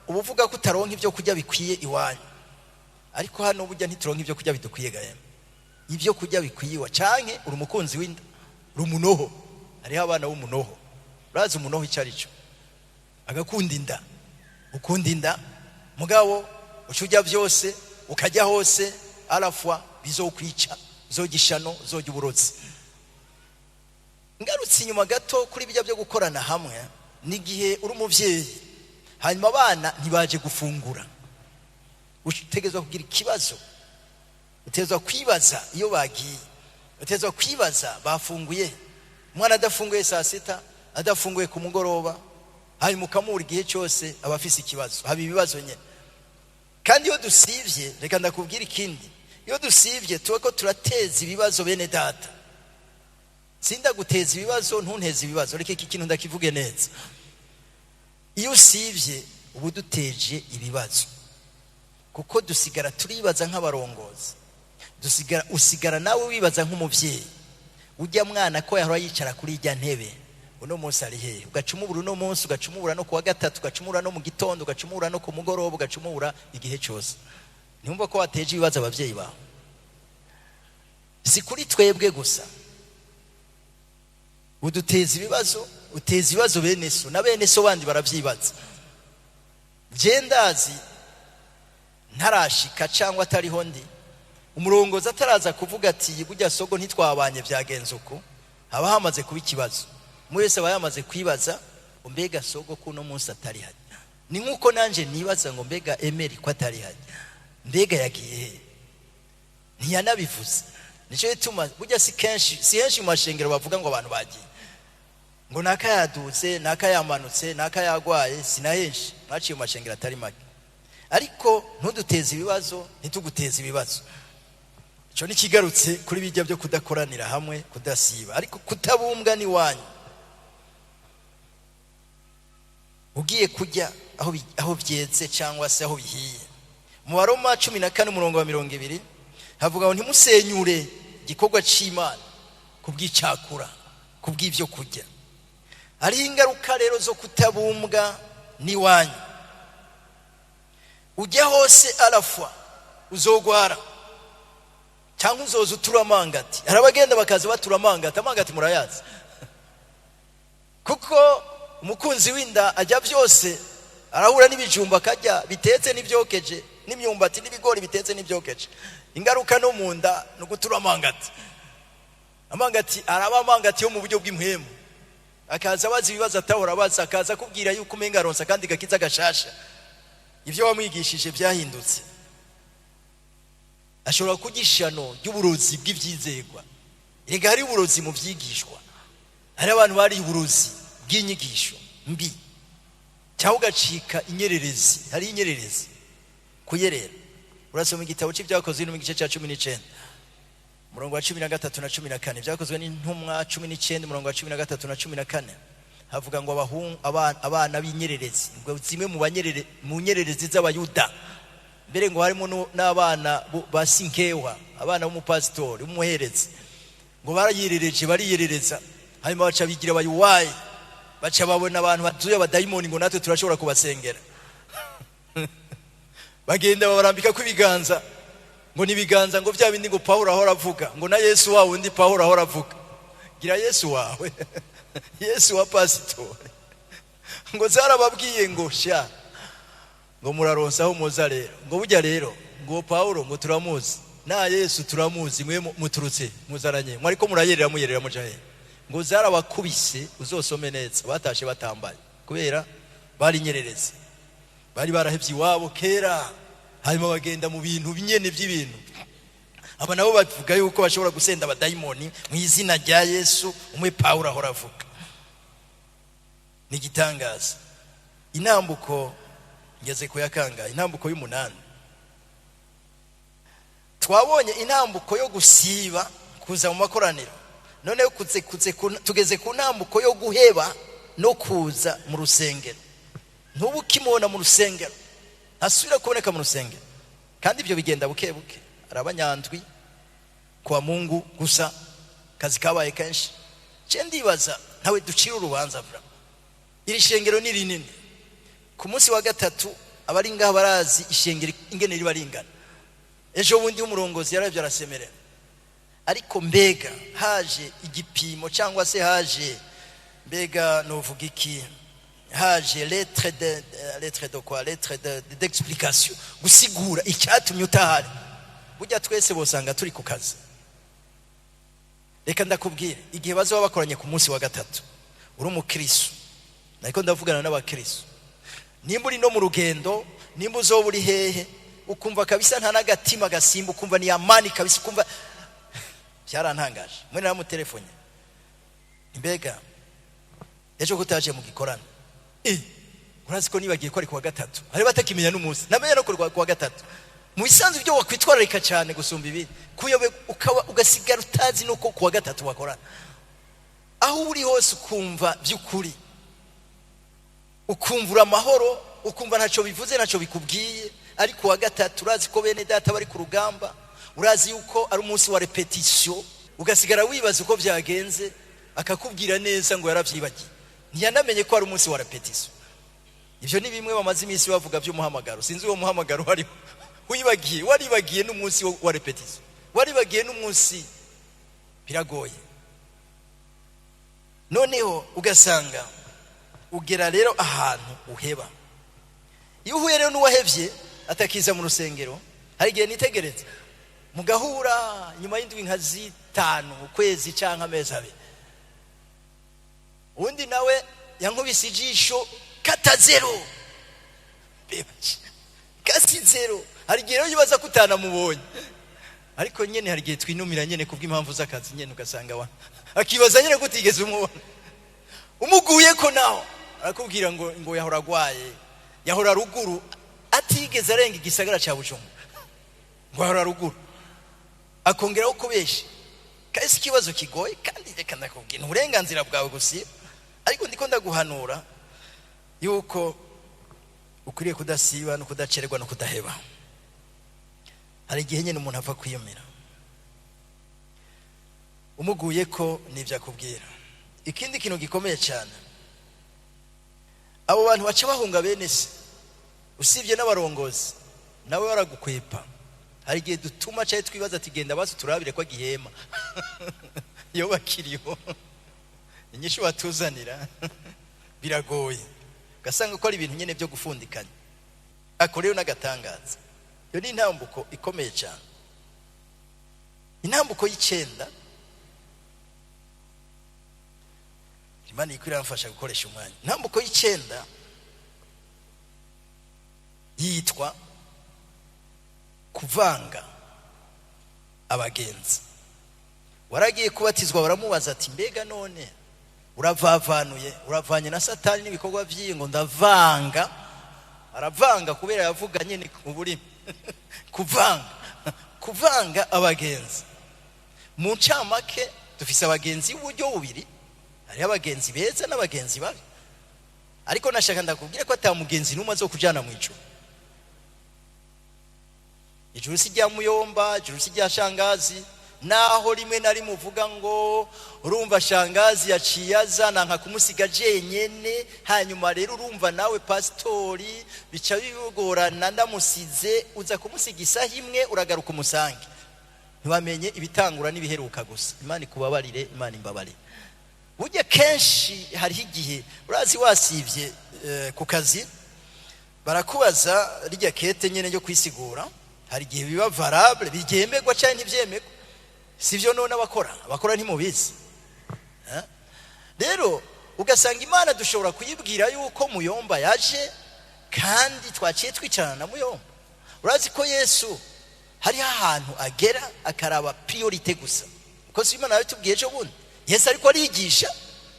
ubuvuga ko utaronka ibyo kurya bikwiye iwanyu. Ariko hano burya ntituronka ibyo kurya bidukwiye gaye. Ibyo kurya bikwiye canke uri umukunzi w'inda, uri umunoho. Hariho abana b'umunoho, urazi umunoho icari cyo, agakunda inda, ukunda inda mugabo ucujya byose ukajya hose, arafwa bizokwica, zogishano, zojya uburozi. Ngarutse inyuma gato kuri bijya byo gukorana hamwe, nigihe uri umuvyeyi hanyuma abana ntibaje gufungura, utegezwa kugira ikibazo, utegezwa kwibaza iyo bagiye, utegezwa kwibaza bafunguye. Umwana adafunguye saa sita, adafunguye ku mugoroba, hanyuma ukamura igihe cyose, abafise ikibazo, haba ibibazo nyene. Kandi iyo dusivye, reka ndakubwira ikindi, iyo dusivye tuwe ko turateza ibibazo bene data. Sinda guteza ibibazo, ntunteze ibibazo, reka iki kintu ndakivuge neza. Iyo usivye ubu duteje ibibazo, kuko dusigara turibaza nk'abarongozi, usigara nawe wibaza nk'umuvyeyi. Ujya mwana ko yahora yicara kuri ijya ntebe, uno munsi ari hehe? Ugacumubura uno munsi, ugacumubura no kuwa gatatu, ugacumubura no mu gitondo, ugacumubura no ku mugoroba, ugacumubura igihe cyose. Ntumva ko wateje ibibazo abavyeyi bawe? Si kuri twebwe gusa uduteza ibibazo, uteza ibibazo bene so, na bene so bandi baravyibaza. Je ndazi ntarashika cyangwa atariho ndi, umurongozi ataraza kuvuga ati burya sogo ntitwabanye byagenze uko, haba hamaze kuba ikibazo. Mwese bayamaze kwibaza mbega sogo kuno munsi atari hajya. Ni nkuko nanje nibaza ngo mbega Emeri ko atari hajya, mbega yagiye he? Ntiyanabivuze. Nico bituma burya si henshi mu mashengero bavuga ngo abantu bagiye, ngo nakayaduze, nakayamanutse, nakayagwaye. Sina henshi, mwaciye mu mashengero atari make. Ariko ntuduteze ibibazo, ntituguteze ibibazo. Ico ni kigarutse kuri bijya byo kudakoranira hamwe, kudasiba. Ariko kutabumbwa ni wanyu. Ugiye kujya aho byeze cyangwa se aho bihiye, mu Baroma 14 umurongo wa 20 havuga ngo ntimusenyure igikorwa c'Imana kubw'icakura, kubw'ivyo kujya. Ari ingaruka rero zo kutabumbwa ni wanyu. Ujya hose arafwa, uzogwara cyangwa uzoza uturamangati. Harabagenda bakaza baturamangati, amangati murayazi. Kuko umukunzi w'inda ajya byose, arahura n'ibijumba kajya bitetse n'ibyokeje, n'imyumbati n'ibigori bitetse n'ibyokeje. Ingaruka no munda no guturamangati. Amangati araba amangati yo mu buryo bw'impwemu, akaza abaza ibibazo atahora abaza, akaza kubwira yuko umenga ronsa kandi gakiza gashasha. Ibyo wamwigishije byahindutse. Ashobora kugishano y'uburozi bw'ivyizegwa. Erega hari uburozi mu vyigishwa, hari abantu bari uburozi bw'inyigisho mbi, cyangwa ugacika inyererezi. Hari inyererezi kuyerera. Urasoma igitabo cy'ibyakozwe no mu gice cya 19, umurongo wa 13 na 14 byakozwe n'intumwa 19 umurongo wa 13 na 14 havuga ngo abana b'inyererezi ngo zimwe mu nyererezi z'abayuda mbere ngo harimo n'abana basinkewa abana b'umupasitori umuherezi ngo bariyerereza hanyuma baca bigira abayuwayi baca babona abantu bazuye abadayimoni ngo natwe turashobora kubasengera bagenda babarambika ku ibiganza ngo nibiganza ngo bya bindi ngo Paulo ahora avuga ngo na Yesu wawe undi Paulo ahora avuga gira Yesu wawe Yesu wa pasitori ngo zarababwiye ngo sha ngo muraronsa aho muza rero ngo burya rero ngo Paulo ngo turamuzi na Yesu turamuzi mwe muturutse muzaranye mwariko murayerera mujahe ngo zarabakubise uzosome neza batashe batambaye kubera bari nyerereze bari barahevye iwabo kera hanyuma bagenda mu bintu binyene by'ibintu aba nabo bavuga yuko bashobora gusenda abadayimoni mu izina rya Yesu umwe Paulo ahora avuga ni gitangaza inambuko ngeze ko yakanga inambuko y'umunani twabonye inambuko yo gusiba kuza mu makoraniro none tugeze ku nambuko yo guheba no kuza mu rusengero ntubu kimona mu rusengero asubira kuboneka mu rusengero kandi ibyo bigenda buke buke arabanyandwi kwa Mungu gusa kazi kabaye kenshi je ndibaza ntawe ducira urubanza bra iri shengero ni rinini ku munsi wa gatatu abari ngaha barazi ishengero ingene riba ringana ejo bundi umurongozi yaravye arasemerera ariko mbega haje igipimo cyangwa se haje mbega novuga iki haje lettre d'explication gusigura icyatumye utahari burya twese bosanga turi ku kazi reka ndakubwire igihe bazo bakoranye ku munsi wa gatatu uri umukristo nako ndavugana n'abakristo nimba uri no mu rugendo nimba uzo buri hehe ukumva kabisa nta nagatima gasimba ukumva ni amani kabisa ukumva cyarantangaje mwe na mu telefone mbega ejo kutaje mu gikorana urazi ko nibagiye ko ari kuwa gatatu ari batakimenya n'umunsi namenye no kuwa gatatu mu bisanzwe byo wakwitwararika cyane gusumba ibi kuyobe ugasigara utazi nuko kuwa gatatu wakorana aho uri hose ukumva by'ukuri ukumvura amahoro ukumva ntacyo bivuze ntacyo bikubwiye ari kuwa gatatu urazi ko bene data bari ku rugamba urazi yuko ari umunsi wa repetition ugasigara wibaza uko byagenze akakubwira neza ngo yaravyibagiye ntiyanamenye ko ari umunsi wa repetition ivyo ni bimwe bamaze iminsi bavuga by'umuhamagaro sinzi uwo muhamagaro hari waribagiye n'umunsi wa repetition waribagiye n'umunsi biragoye noneho ugasanga ugera rero ahantu uheba iyo uhuye rero n'uwahevye atakiza mu rusengero hari igihe nitegereza mugahura nyuma y'indwi nka 5 ukwezi canka amezi abiri undi nawe yankubise ijisho kata zero kasi zero hari igihe yibaza kutana mubonye ariko nyene hari igihe twinumira nyene kubw'impamvu z'akazi nyene ugasanga akibaza nyene kutigeze umubona umuguye ko naho arakubwira ngo yahora agwaye yahora ruguru atigeze arenga igisagara cya Bujumbura ngo yahora ruguru akongeraho kubesha kasi ikibazo kigoye kandi reka ndakubwira uburenganzira bwawe gusiba ariko ndiko ndaguhanura yuko ukwiriye kudasiba no kudacererwa no kudaheba hari igihe nyene umuntu ava kwiyomera umuguye ko nivyo akubwira ikindi kintu gikomeye cyane abo bantu baca bahunga bene se usibye n'abarongozi nawe waragukwepa hari igihe dutuma cyaye twibaza ati genda basi turabire ko gihema yo bakiriho inyishu batuzanira biragoye gasanga ko ari ibintu nyene byo gufundikanya akoreyo n'agatangaza yo ni intambuko ikomeye cyane intambuko y'icenda Imana ikwiramfasha gukoresha umwanya intambuko y'icenda yitwa kuvanga abagenzi waragiye kubatizwa baramubaza ati mbega none uravanye na Satani n'ibikorwa by'iyi ngo ndavanga aravanga kubera yavuga nyene uburi kuvanga abagenzi mu ncamake dufise abagenzi b'uburyo bubiri, hariho abagenzi beza n'abagenzi babi, ariko nashaka ndakubwira ko atamugenzi n'umwe azokujana mu ijuru. Ijuru si rya muyomba, ijuru si rya shangazi, naho rimwe na rimwe uvuga ngo urumva shangazi yaciye azana nka kumusiga jenyene, hanyuma rero urumva nawe pastori bica bibugorana, ndamusize uza kumusiga isaha imwe uragaruka umusange, ntiwamenye ibitangura n'ibiheruka gusa. Imana ikubabarire, Imana imbabarire. Burya kenshi hariho igihe urazi wasivye ku kazi barakubaza rijya kete nyene ryo kwisigura, hari igihe biba variable bigemegwa cyane ntivyemegwa, sivyo none abakora ntimubizi. Rero ugasanga Imana dushobora kuyibwira yuko muyomba yaje kandi twaciye twicarana na muyomba. Urazi ko Yesu hari ahantu agera akaraba priorite gusa, uko si Imana yatubwiye ejo bundi. Yesu ariko arigisha,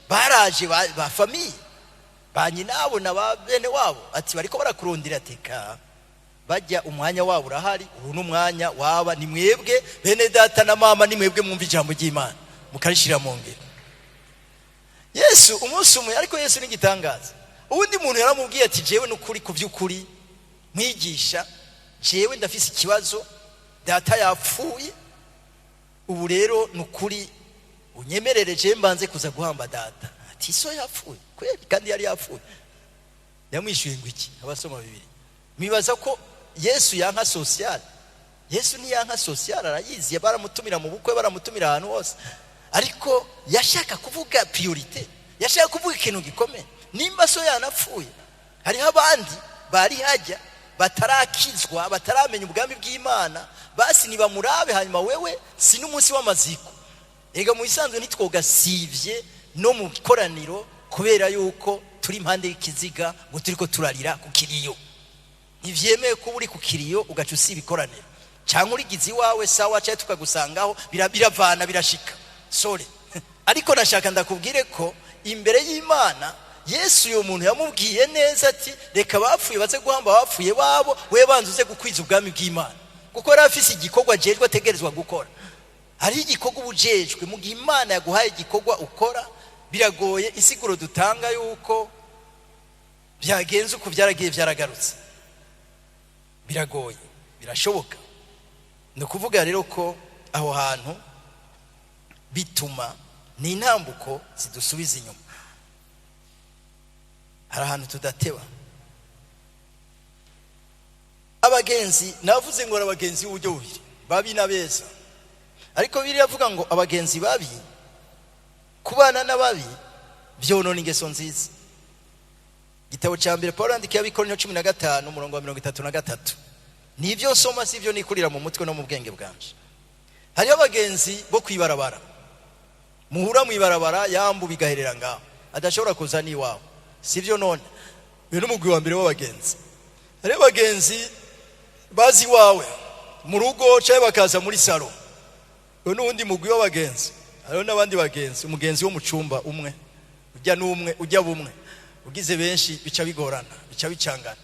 baraje ba famille ba nyinabo na ba bene wabo, ati bariko barakurondira, teka bajya umwanya wabo urahari, ubu n'umwanya waba ni mwebwe bene data na mama, ni mwebwe mwumva ijambo ry'Imana mukarishira mu ngiro. Yesu umunsi umwe, ariko Yesu n'igitangaza, ubundi muntu yaramubwiye ati jewe n'ukuri ku by'ukuri mwigisha, jewe ndafise ikibazo, data yapfuye, ubu rero n'ukuri unyemerere je mbanze kuza guhamba data. Ati so yapfuye kweli? Kandi yari yapfuye. Yamwishuye ngo iki? Abasoma bibiri mibaza ko Yesu yanka social. Yesu ni yanka social, arayizi, baramutumira mu bukwe, baramutumira ahantu hose, ariko yashaka kuvuga priorite, yashaka kuvuga ikintu gikomeye. Nimba so yanapfuye, hariho abandi bari hajya batarakizwa, bataramenya ubwami bw'Imana, basi nibamurabe, hanyuma wewe si n'umunsi w'amaziko. Ega mu isanzwe nitwogasivye no mu koraniro kubera yuko turi impande y'ikiziga ngo turiko turarira ku kiriyo. Ntivyemeye ko uri ku kiriyo ugaca usiba ikoraniro, cyangwa urigizi wawe sawa cyane tukagusangaho biravana birashika sore. Ariko nashaka ndakubwire ko imbere y'Imana Yesu uyo muntu yamubwiye neza ati reka bapfuye baze guhamba bapfuye babo, we banzuze gukwiza ubwami bw'Imana, kuko yari afise igikorwa jejwe ategerezwa gukora. Hari igikorwa ubujejwe, mu gihe Imana yaguhaye igikorwa ukora, biragoye isiguro dutanga yuko byagenze uko byaragiye byaragarutse, biragoye, birashoboka. Ni kuvuga rero ko aho hantu bituma ni intambuko zidusubiza inyuma, hari ahantu tudateba. Abagenzi navuze ngo abagenzi b'uburyo bubiri, babi na beza, ariko biri yavuga ngo abagenzi babi, kubana n'ababi byonona ingeso nziza. Gitabo cya mbere Paulo yandikiye Abikorino 15 umurongo wa 33, nivyo nsoma sivyo nikurira mu mutwe no mu bwenge bwanje. Hari abagenzi bo kwibarabara, muhura mu ibarabara yambu bigaherera ngaho, adashobora kuza ni wawe, sivyo none. Bino mugwi wa mbere w'abagenzi. Hari abagenzi bazi wawe mu rugo cyaye bakaza muri salo, n'undi mugwi w'abagenzi. Hariho n'abandi bagenzi, umugenzi wo mu cumba umwe, ujya n'umwe ujya bumwe, ugize benshi bica bigorana, bica bicangana.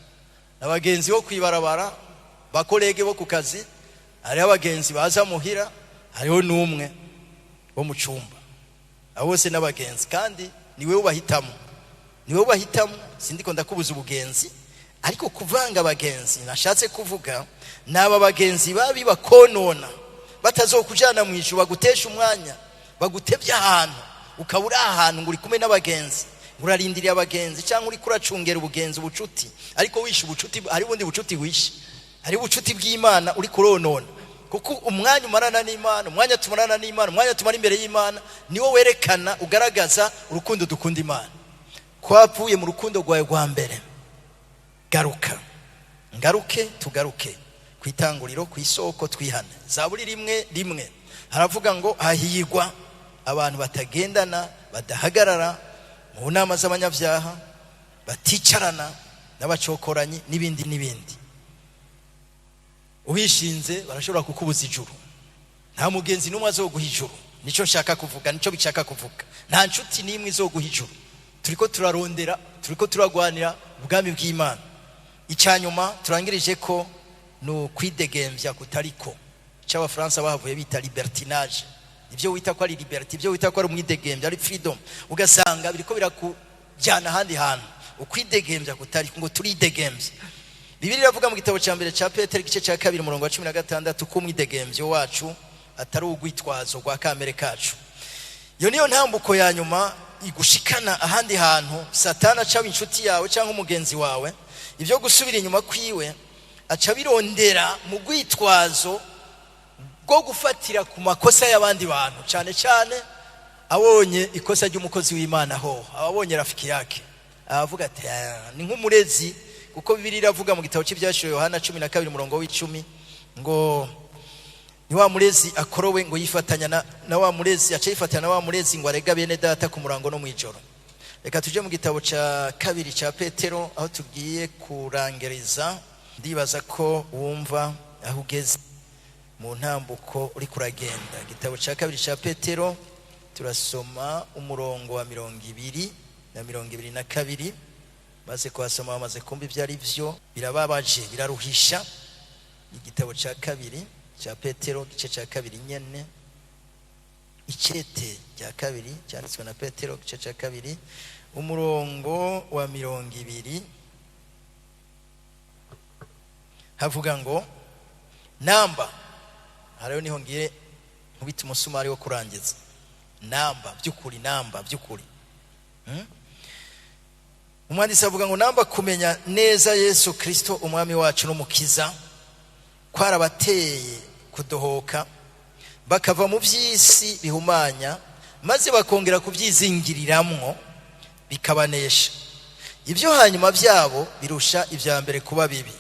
Abagenzi bo kwibarabara, bakolege bo ku kazi, hari abagenzi baza muhira, hariho n'umwe wo mu cumba. Abo bose n'abagenzi, kandi niwe ubahitamo, niwe ubahitamo. Sindiko ndakubuza ubugenzi, ariko kuvanga abagenzi nashatse kuvuga n'aba bagenzi babi bakonona, batazokujana mu ijuru, bagutesha umwanya, bagutebya ahantu, ukabura ahantu ngo uri kumwe n'abagenzi, urarindiriye abagenzi, cyangwa uri kuracungera ubugenzi, ubucuti, ariko wishe ubucuti. Hari ubundi bucuti wishe, hari ubucuti bw'Imana uri kuronona, kuko umwanya umarana n'Imana, umwanya tumarana n'Imana, umwanya tumara imbere y'Imana, niwo werekana ugaragaza urukundo dukunda Imana. Kwavuye mu rukundo rwawe rwa mbere, garuka, ngaruke, tugaruke kwitanguriro, kwisoko, twihane. Zaburi 1:1 haravuga ngo hahirwa abantu batagendana, badahagarara mu nama z'abanyabyaha, baticarana n'abacokoranyi n'ibindi n'ibindi. Ubishinze barashobora kukubuza ijuru. Nta mugenzi n'umwe azoguha ijuru, nico nshaka kuvuga, nico bishaka kuvuga. Nta nshuti n'imwe izoguha ijuru. Turiko turarondera, turiko turagwanira ubwami bw'Imana. Icyanyuma turangirije ko no kwidegembya kutariko, cy'abafaransa bahavuye bita libertinage. ibyo wita ko ari liberty, ibyo wita ko ari umwidegembya, ari freedom, ugasanga biriko birakujyana ahandi hantu ukwidegembya kutari ngo turidegembye. Bibiliya iravuga mu gitabo cya mbere cya Petero igice cya 2 umurongo wa 16 ko umwidegembyo wacu atari ugwitwazo rwa kamere kacu. Iyo niyo ntambuko ya nyuma igushikana ahandi hantu Satana acawe inshuti yawe cyangwa umugenzi wawe, ibyo gusubira inyuma kwiwe aca birondera mu gwitwazo bwo gufatira ku makosa y'abandi bantu, cyane cyane abonye ikosa ry'umukozi w'Imana ho ababonye rafiki yake avuga ati ni nk'umurezi, kuko Bibiliya iravuga mu gitabo cy'ibyashiwe Yohana 12 umurongo w'10 ngo ni wa murezi akorowe ngo yifatanya na wa murezi, aca yifatanya na wa murezi ngo arega bene data ku murango no mwijoro. Reka tuje mu gitabo cya 2 cya Petero aho tugiye kurangiriza. Ndibaza ko wumva aho ugeze mu ntambuko uri kuragenda. Igitabo cya 2 cya Petero turasoma umurongo wa 20 na 22, maze kuhasoma bamaze kumva ibyo ari byo, birababaje biraruhisha. Igitabo cya 2 cya Petero gice cya 2 nyene, icete cya 2 cyanditswe na Petero gice cya 2 umurongo wa 20 havuga ngo namba, hariho niho ngiye nkubita umusumari wo kurangiza. Namba by'ukuri, namba by'ukuri. Umwanditsi avuga ngo namba kumenya neza Yesu Kristo umwami wacu n'umukiza kwarabateye kudohoka bakava mu by'isi bihumanya, maze bakongera kubyizingiriramwo bikabanesha. Ibyo hanyuma byabo birusha ibya mbere kuba bibi.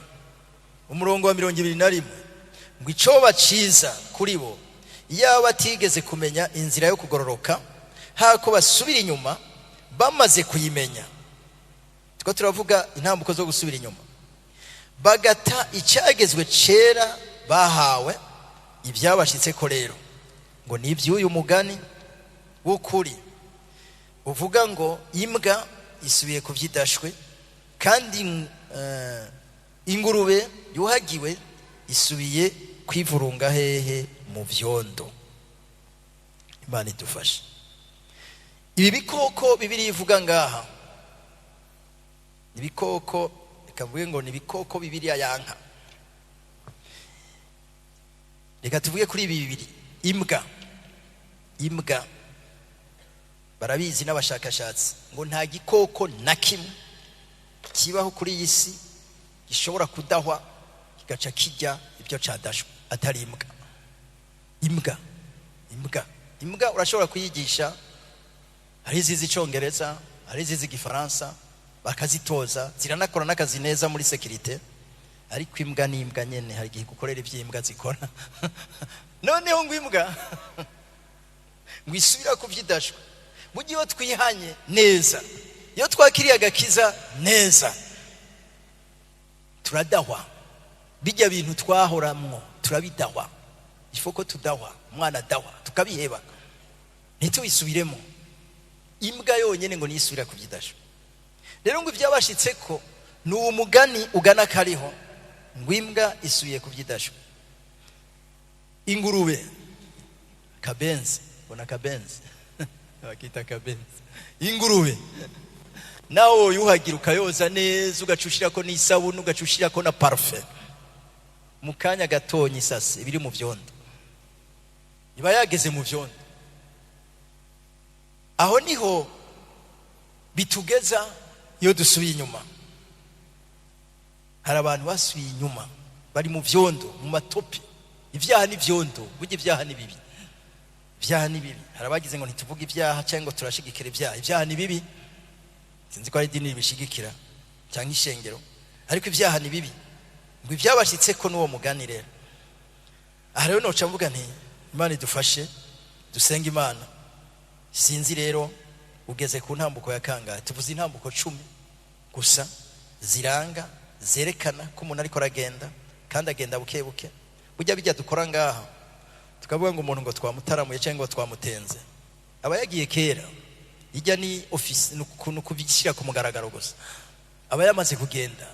Umurongo wa 21 ngo icoba ciza kuri bo iyo batigeze kumenya inzira yo kugororoka, hako basubira inyuma bamaze kuyimenya. Tuko turavuga intambuko zo gusubira inyuma, bagata icyagezwe cera bahawe. Ibyabashitse ko rero ngo ni iby'uyu mugani w'ukuri uvuga ngo imbwa isubiye kuvyidashwe, kandi ingurube yuhagiwe isubiye kwivurunga hehe mu vyondo. Imana idufashe. Ibi bikoko Bibiliya ivuga ngaha, ibikoko ikavuga ngo ni bikoko Bibiliya yanka. Reka tuvuge kuri ibi bibiri. Imbwa barabizi n'abashakashatsi ngo nta gikoko na kimwe kibaho kuri iyi si gishobora kudahwa kigaca kijya ibyo cadashwe atari imbwa. Imbwa urashobora kuyigisha, hari izizi Icongereza, hari izizi Igifaransa, bakazitoza ziranakora n'akazi neza muri security, ariko imbwa ni imbwa nyene, hari igihe gukorera iby'imbwa zikora. Noneho ngo imbwa ngo isubira kuvyidashwe mu gihe twihanye neza, iyo twakiriye agakiza neza turadahwa. Bijya bintu twahoramwo turabidahwa, ifoko tudahwa, umwana dahwa tukabiheba ntitubisubiremo. Imbwa yonyene ngo nisubira kuvyidashwe. Rero ngo ibyabashitse ko ni umugani ugana kariho ngo imbwa isubiye kuvyidashwe. Ingurube kabenzi, bona kabenzi bakita kabenzi. Ingurube nawo yuhagira ukayoza neza, ugacushira ko n'isabuni, ugacushira ko na parfum, mukanya gatonyi sase biri mu vyondo iba yageze mu vyondo. Aho niho bitugeza iyo dusubiye inyuma. Hari abantu basubiye inyuma bari mu vyondo, mu matopi. Ibyaha ni vyondo, burya ibyaha ni bibi. Ibyaha ni bibi. Hari abagize ngo ntituvuge ibyaha cyangwa turashigikira ibyaha. Ibyaha ni bibi. Sinzi ko ari dini bishigikira cyangwa ishengero, ariko ibyaha ni bibi. Ngo ibyabashitse ko n'uwo mugani rero. Aha rero noca mvuga nti Imana idufashe dusenga Imana. Sinzi rero ugeze ku ntambuko ya kangahe. Tuvuze intambuko 10 gusa ziranga zerekana ko umuntu ariko aragenda, kandi agenda buke buke. Burya bijya dukora ngaha tukavuga ngo umuntu ngo twamutaramuye cyangwa ngo twamutenze, aba yagiye kera. Ijya ni office nukuntu kubishyira ku mugaragaro gusa. Aba yamaze kugenda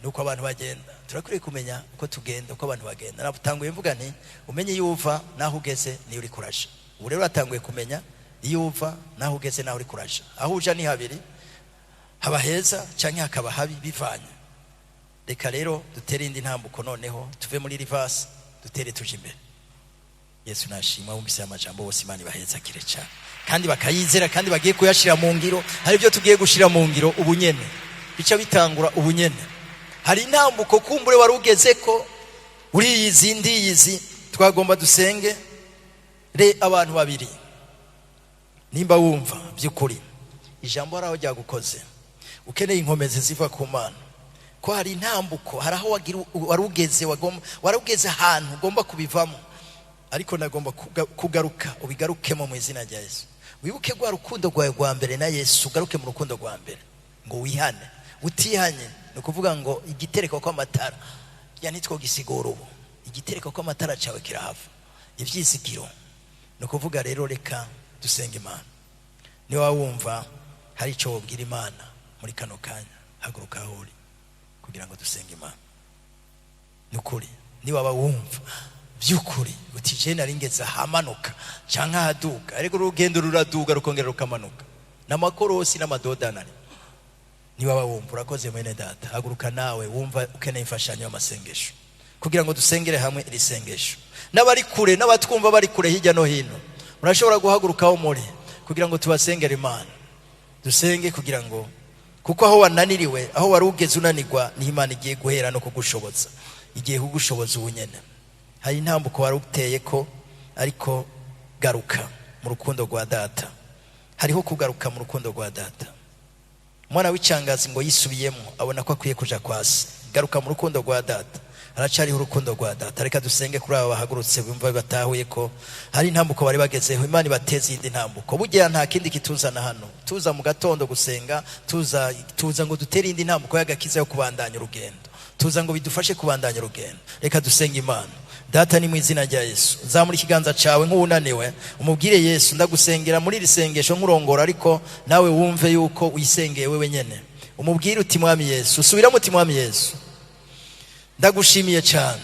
nuko abantu bagenda. Turakwiye kumenya uko tugenda, uko abantu bagenda. Nabutanguye mvuga nti umenye yuva naho ugeze ni uri kurasha. ubu rero atanguye kumenya iyo uva naho ugeze naho uri kuraja. Aho uja ni habiri, haba heza canke hakaba habi bivanye. Reka rero dutere indi ntambuko noneho tuve muri reverse dutere tuje imbere. Yesu nashimwa wumvise amajambo bose Imana ibaheza kire cyane kandi bakayizera kandi bagiye kuyashira mu ngiro. Hari byo tugiye gushira mu ngiro ubunyene, bica bitangura ubunyene. Hari intambuko kumbure warugeze ko uri yizi twagomba dusenge re abantu babiri. Nimba wumva byukuri ijambo haraho ryagukoze ukeneye inkomezi ziva ku Mana, ko hari intambuko, haraho warugeze ahantu ugomba kubivamo, ariko nagomba kugaruka ubigarukemo mu izina rya Yesu. Wibuke gwa rukundo rwawe rwa mbere na Yesu, ugaruke mu rukundo rwa mbere ngo wihane. Utihanye no kuvuga ngo igitereko kwa matara ya nitwo gisigoro ubu, igitereko kwa matara cyawe kirahava ivyizigiro. No kuvuga rero reka dusenge Imana. Ni wumva hari ico wobwira Imana muri kano kanya, haguruka hori kugira ngo dusenge Imana. Nukuri ni waba wumva byukuri uti je naringeze hamanuka canka haduga, ariko urugendo ruraduga rukongera rukamanuka n'amakorosi n'amadodanari. Ni waba wumva urakoze mwene data, haguruka nawe wumva ukeneye imfashanyo y'amasengesho kugira ngo dusengere hamwe iri sengesho. N'abari kure n'abatwumva bari kure hirya no hino, murashobora guhagurukaho muri kugira ngo tubasengere Imana. Dusenge kugira ngo, kuko aho wananiriwe, aho warugeze unanirwa, ni Imana igiye guhera no kugushoboza, igiye kugushoboza ubunyene. Hari intambuko waruteye ko, ariko garuka mu rukundo rwa data. Hariho kugaruka mu rukundo rwa data. Mwana w'icangazi ngo yisubiyemo abona ko akwiye kuja kwasi. Garuka mu rukundo rwa data, haracari urukundo rwa data. Reka dusenge kuri aba bahagurutse bumva batahuye ko hari intambuko bari bagezeho. Imana ibateze indi ntambuko. Bugiye nta kindi kituzana hano, tuza mu gatondo gusenga, tuza ngo dutere indi ntambuko y'agakiza yo kubandanya urugendo, tuza ngo bidufashe kubandanya urugendo. Reka dusenge Imana. Data ni mu izina rya Yesu, zamura ikiganza cawe nk'unaniwe, umubwire Yesu ndagusengera muri risengesho nkurongora, ariko nawe wumve yuko wisengeye wewe nyene. Umubwire uti Mwami Yesu, subira muti Mwami Yesu, ndagushimiye cyane.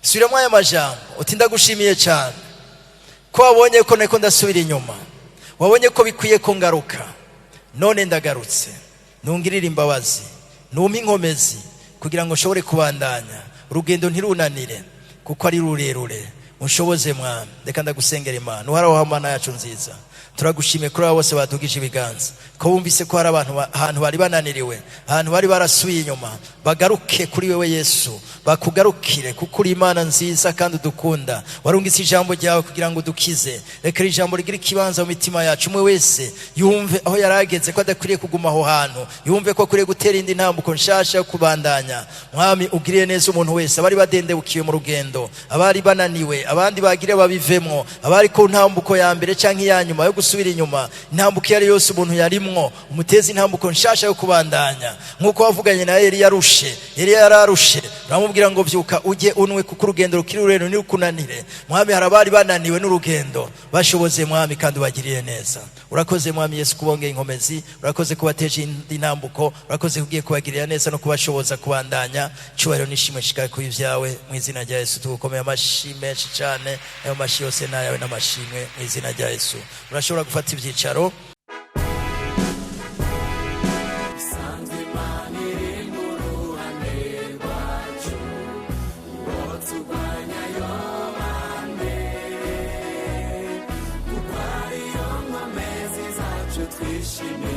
Subira mu aya majambo uti ndagushimiye cyane ko wabonye ko neko ndasubira inyuma, wabonye ko bikwiye ko ngaruka. None ndagarutse, nungirira imbabazi, numpa inkomezi kugira ngo nshobore kubandanya urugendo ntirunanire, kuko ari rurerure. Unshoboze Mwami. Reka ndagusengera Imana. Uharaho Mana yacu nziza, turagushimiye kuri abo bose badugije ibiganza, ko bumvise ko hari ahantu bari bananiriwe, ahantu bari barasubiye inyuma. Bagaruke kuri wewe Yesu, bakugarukire, kuko uri Imana nziza kandi udukunda. Warungitse ijambo ryawe kugira ngo dukize. Reka ijambo rigira ikibanza mu mitima yacu. Umwe wese yumve aho yarageze ko adakwiriye kuguma aho hantu, yumve ko akwiriye gutera indi ntambuko nshasha yo kubandanya. Mwami ugiriye neza umuntu wese, abari badendebukiye mu rugendo, abari bananiwe, abandi bagire babivemwo, abari ko ntambuko ya mbere canke ya nyuma yo gusubira inyuma. Intambuko yari yose umuntu yarimwo, umutezi intambuko nshasha yo kubandanya. Nkuko wavuganye na Eliya yararushe, uramubwira ngo vyuka uje unwe, kuko urugendo rukiri rurerure nirukunanire. Mwami hari abari bananiwe n'urugendo, bashoboze Mwami kandi ubagiriye neza. Urakoze Mwami Yesu kubongera inkomezi, urakoze kubateje indi ntambuko, urakoze kugiye kubagirira neza no kubashoboza kubandanya. Cyubahiro nishimwe shikari ku ivyawe mu izina rya Yesu. Tugukomeye amashimwe menshi cyane, ayo mashi yose nayawe n'amashimwe mu izina rya Yesu. Urashobora gufata ivyicaro. Twishime